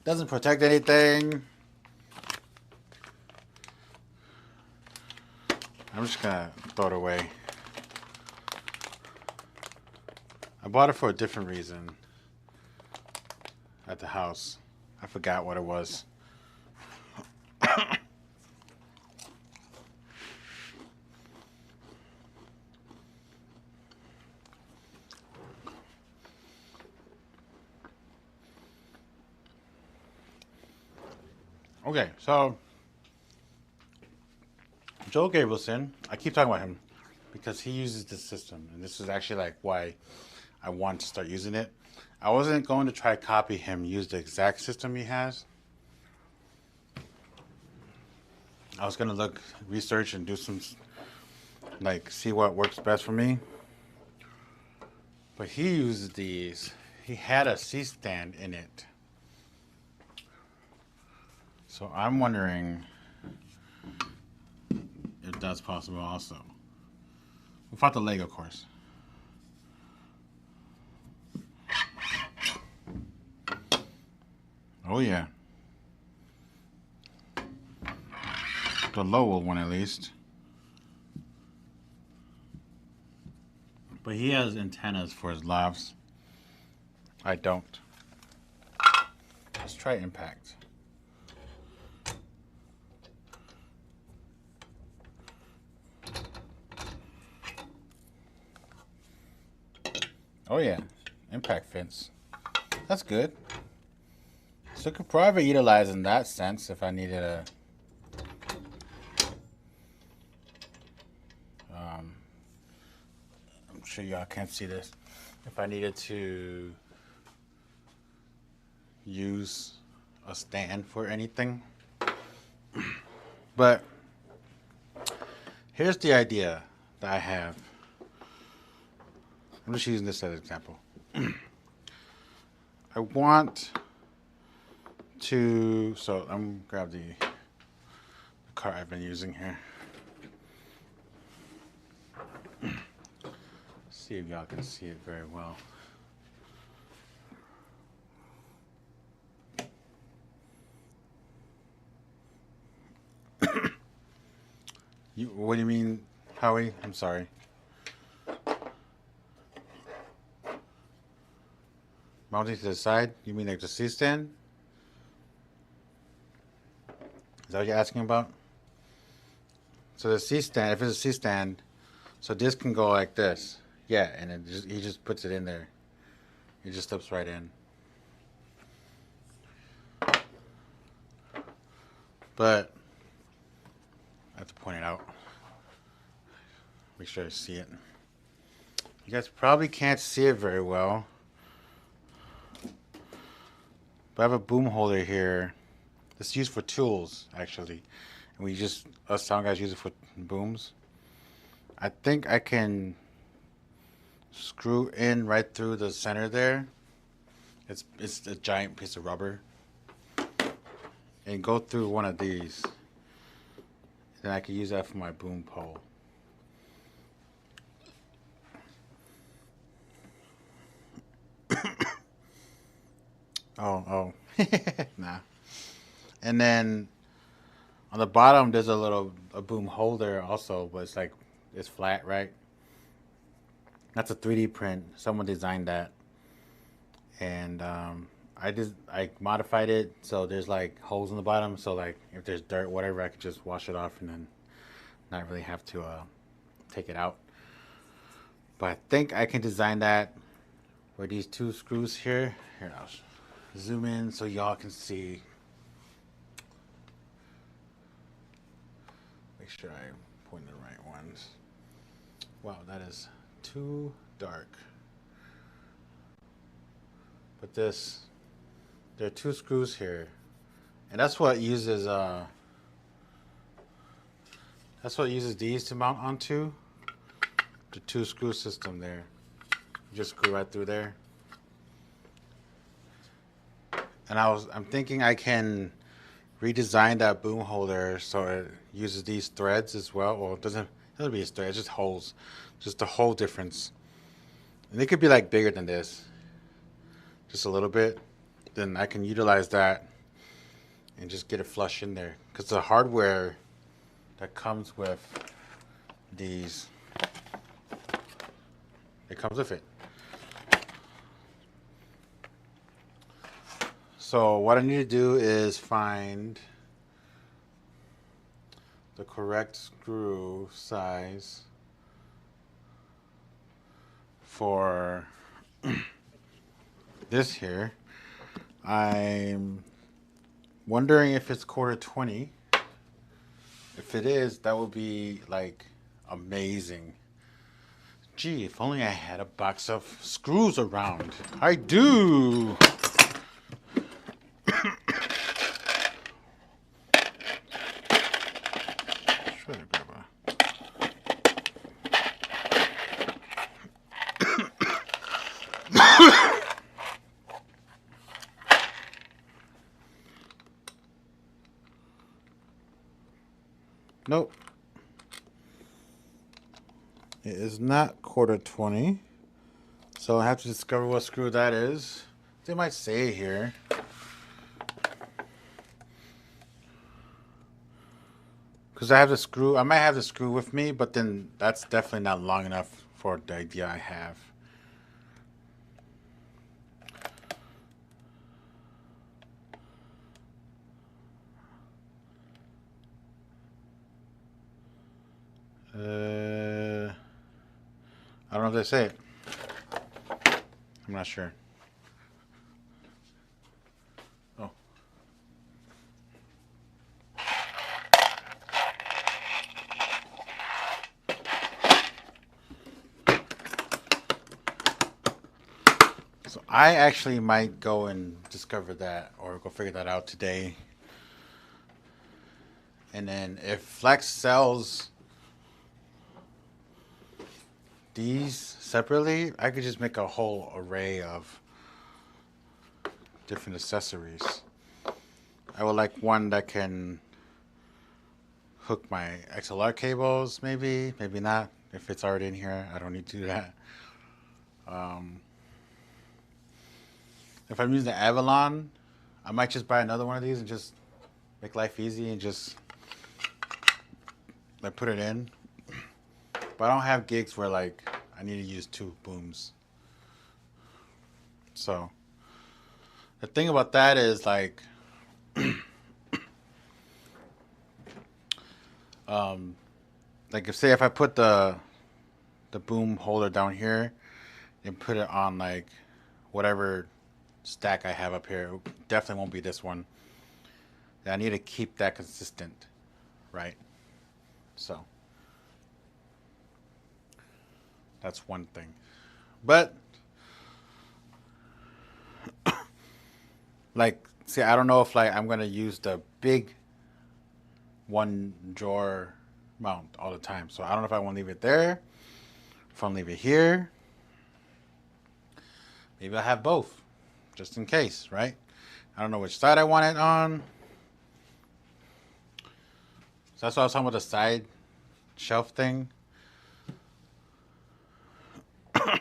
Doesn't protect anything. I'm just gonna throw it away. I bought it for a different reason at the house. I forgot what it was. Okay, so Joel Gabrielson, I keep talking about him because he uses this system, and this is actually like why I want to start using it. I wasn't going to try to copy him, use the exact system he has. I was going to look, research, and do some, like, see what works best for me. But he uses these. He had a C-stand in it. So I'm wondering if that's possible also. Without the leg, of course. Oh yeah. The Lowell one at least. But he has antennas for his lavs. I don't. Let's try impact. Oh yeah, impact fence. That's good. So I could probably utilize in that sense if I needed a. I'm sure y'all can't see this. If I needed to use a stand for anything. But here's the idea that I have. I'm just using this as an example. I want to, so I'm gonna grab the cart I've been using here. See if y'all can see it very well. What do you mean, Howie? I'm sorry. Mounting to the side? You mean like the C-stand? Is that what you're asking about? So the C-stand, if it's a C-stand, so this can go like this. Yeah, and it just, he just puts it in there. It just slips right in. But I have to point it out. Make sure I see it. You guys probably can't see it very well. But I have a boom holder here. It's used for tools, actually. And we just, us sound guys use it for booms. I think I can screw in right through the center there. It's a giant piece of rubber. And go through one of these. Then I can use that for my boom pole. Oh. Nah. And then on the bottom there's a boom holder also, but it's flat, right? That's a 3D print. Someone designed that. And I modified it so there's like holes in the bottom, so like if there's dirt, whatever, I could just wash it off and then not really have to take it out. But I think I can design that where these two screws here. Here, I'll zoom in so y'all can see. Make sure I point the right ones. Wow, that is too dark. But there are two screws here, and that's what uses these to mount onto. The two screw system there. You just screw right through there. And I'm thinking I can redesign that boom holder so it uses these threads as well. Well, it doesn't be a thread, it's just holes. Just a hole difference. And it could be like bigger than this. Just a little bit. Then I can utilize that and just get it flush in there. Because the hardware that comes with these, it comes with it. So what I need to do is find the correct screw size for this here. I'm wondering if it's 1/4-20. If it is, that would be like amazing. Gee, if only I had a box of screws around. I do. Nope. It is not 1/4-20. So I have to discover what screw that is. They might say here. Because I have the screw. I might have the screw with me, but then that's definitely not long enough for the idea I have. I don't know if they say it. I'm not sure. Oh. So I actually might go and discover that or go figure that out today. And then if Flex sells these separately, I could just make a whole array of different accessories. I would like one that can hook my XLR cables, maybe not. If it's already in here, I don't need to do that. If I'm using the Avalon, I might just buy another one of these and just make life easy and just like put it in. But I don't have gigs where like I need to use 2 booms. So the thing about that is like like if I put the boom holder down here and put it on like whatever stack I have up here, it definitely won't be this one. I need to keep that consistent, right? So that's one thing. But like, see, I don't know if like I'm gonna use the big 1 drawer mount all the time. So I don't know if I want to leave it there, if I want to leave it here. Maybe I'll have both, just in case, right? I don't know which side I want it on. So that's why I was talking about the side shelf thing. I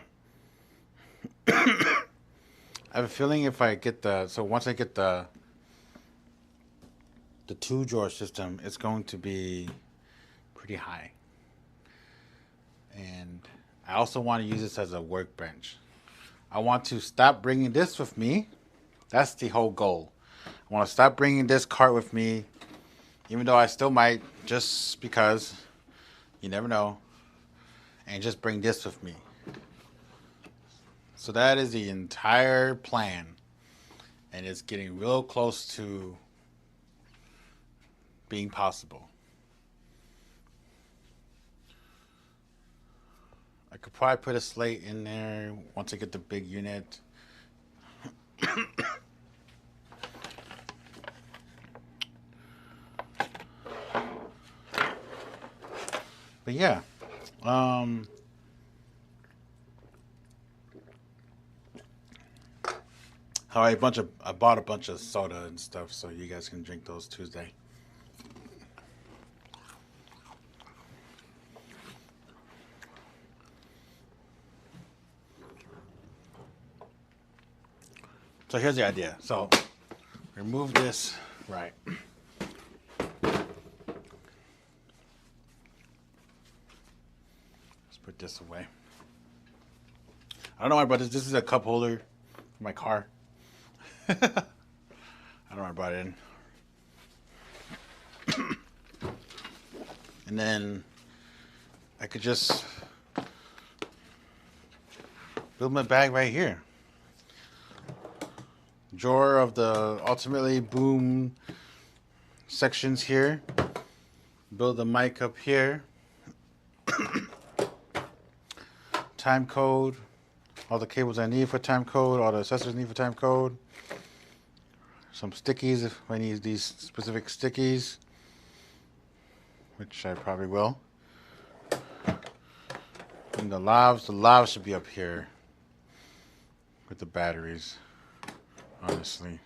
have a feeling if I get once I get the 2 drawer system, it's going to be pretty high. And I also want to use this as a workbench. I want to stop bringing this with me. That's the whole goal. I want to stop bringing this cart with me, even though I still might, just because you never know, and just bring this with me. So that is the entire plan, and it's getting real close to being possible. I could probably put a slate in there once I get the big unit. But yeah, I bought a bunch of soda and stuff, so you guys can drink those Tuesday. So here's the idea. So remove this, right? Let's put this away. I don't know why, but this is a cup holder for my car. I don't know why I brought it in. And then I could just build my bag right here. Drawer of the ultimately boom sections here. Build the mic up here. Time code. All the cables I need for time code. All the accessories I need for time code. Some stickies if I need these specific stickies, which I probably will. And the lavs should be up here with the batteries. Honestly,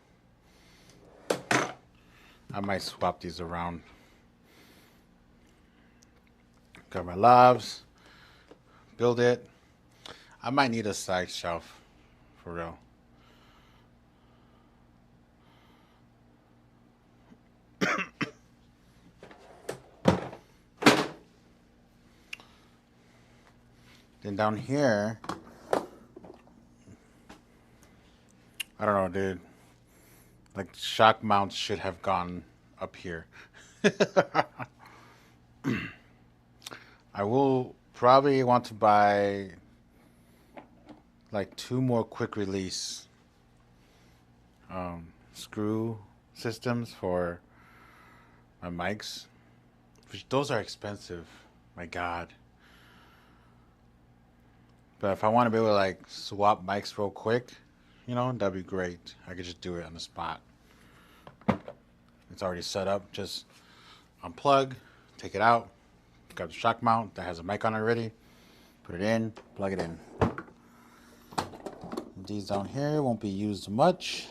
I might swap these around. Got my lavs. Build it. I might need a side shelf for real. Then down here, I don't know, dude. Like shock mounts should have gone up here. I will probably want to buy like 2 more quick release screw systems for my mics, which those are expensive. My God. But if I want to be able to like swap mics real quick, you know, that'd be great. I could just do it on the spot. It's already set up. Just unplug, take it out, grab the shock mount that has a mic on it already, put it in, plug it in. These down here won't be used much.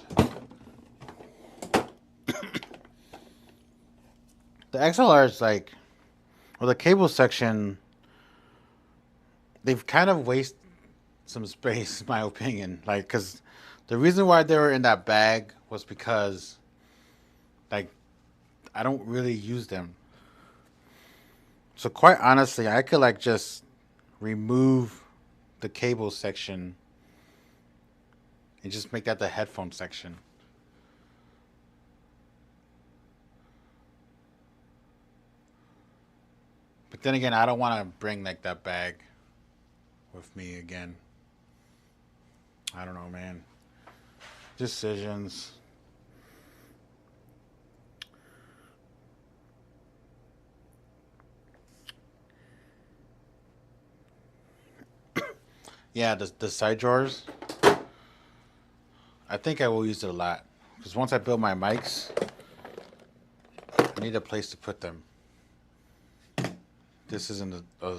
The XLR is like, well, the cable section, they've kind of wasted some space, in my opinion. Like, because the reason why they were in that bag was because, like, I don't really use them. So quite honestly, I could like just remove the cable section and just make that the headphone section. But then again, I don't want to bring like that bag with me again. I don't know, man. Decisions. Yeah, the side drawers. I think I will use it a lot. Because once I build my mics, I need a place to put them. This isn't a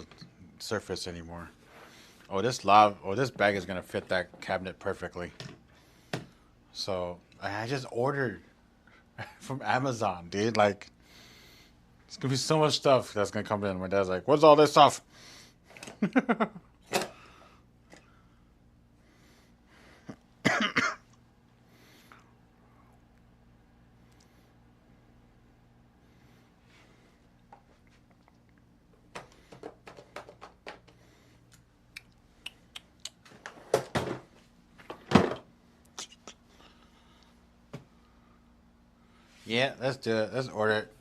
surface anymore. Oh, this bag is gonna fit that cabinet perfectly. So I just ordered from Amazon, dude. Like, it's gonna be so much stuff that's gonna come in. My dad's like, "What's all this stuff?" Yeah, let's do it. Let's order it.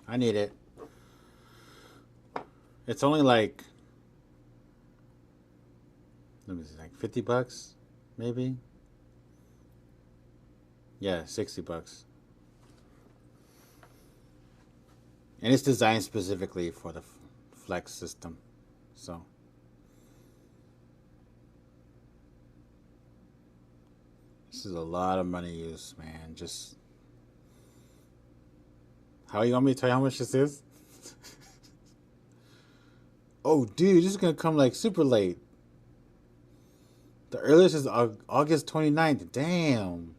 I need it. It's only like, let me see, like $50, maybe. Yeah, $60. And it's designed specifically for the Flex system. So this is a lot of money used, man. Just how you want me to tell you how much this is? Oh, dude, this is gonna come like super late. The earliest is August 29th. Damn.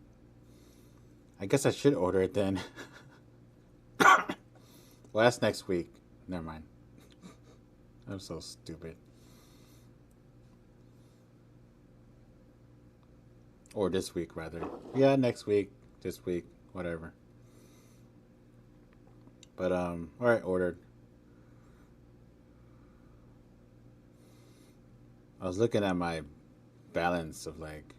I guess I should order it then. Well, that's next week. Never mind. I'm so stupid. Or this week, rather. Yeah, next week, this week, whatever. But, alright, ordered. I was looking at my balance of like...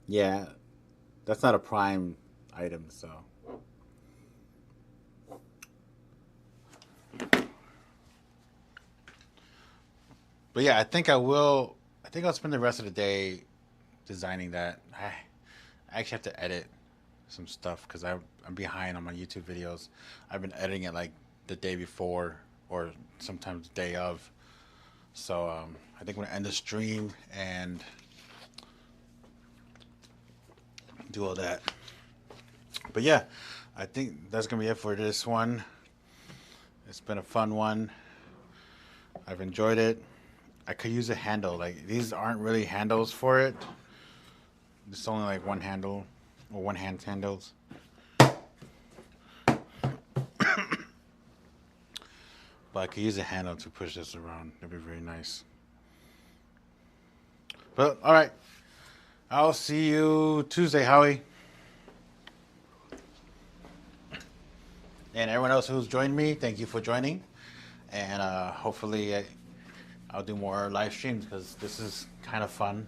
Yeah, that's not a Prime item, so... But yeah, I think I'll spend the rest of the day designing that. I actually have to edit some stuff because I'm behind on my YouTube videos. I've been editing it like the day before or sometimes the day of. So I think I'm gonna end the stream and do all that. But yeah, I think that's gonna be it for this one. It's been a fun one. I've enjoyed it. I could use a handle. Like, these aren't really handles for it. It's only like one handle or one hand handles. But I could use a handle to push this around. That'd be very nice. But all right, I'll see you Tuesday, Howie. And everyone else who's joined me, thank you for joining. And hopefully I'll do more live streams because this is kind of fun.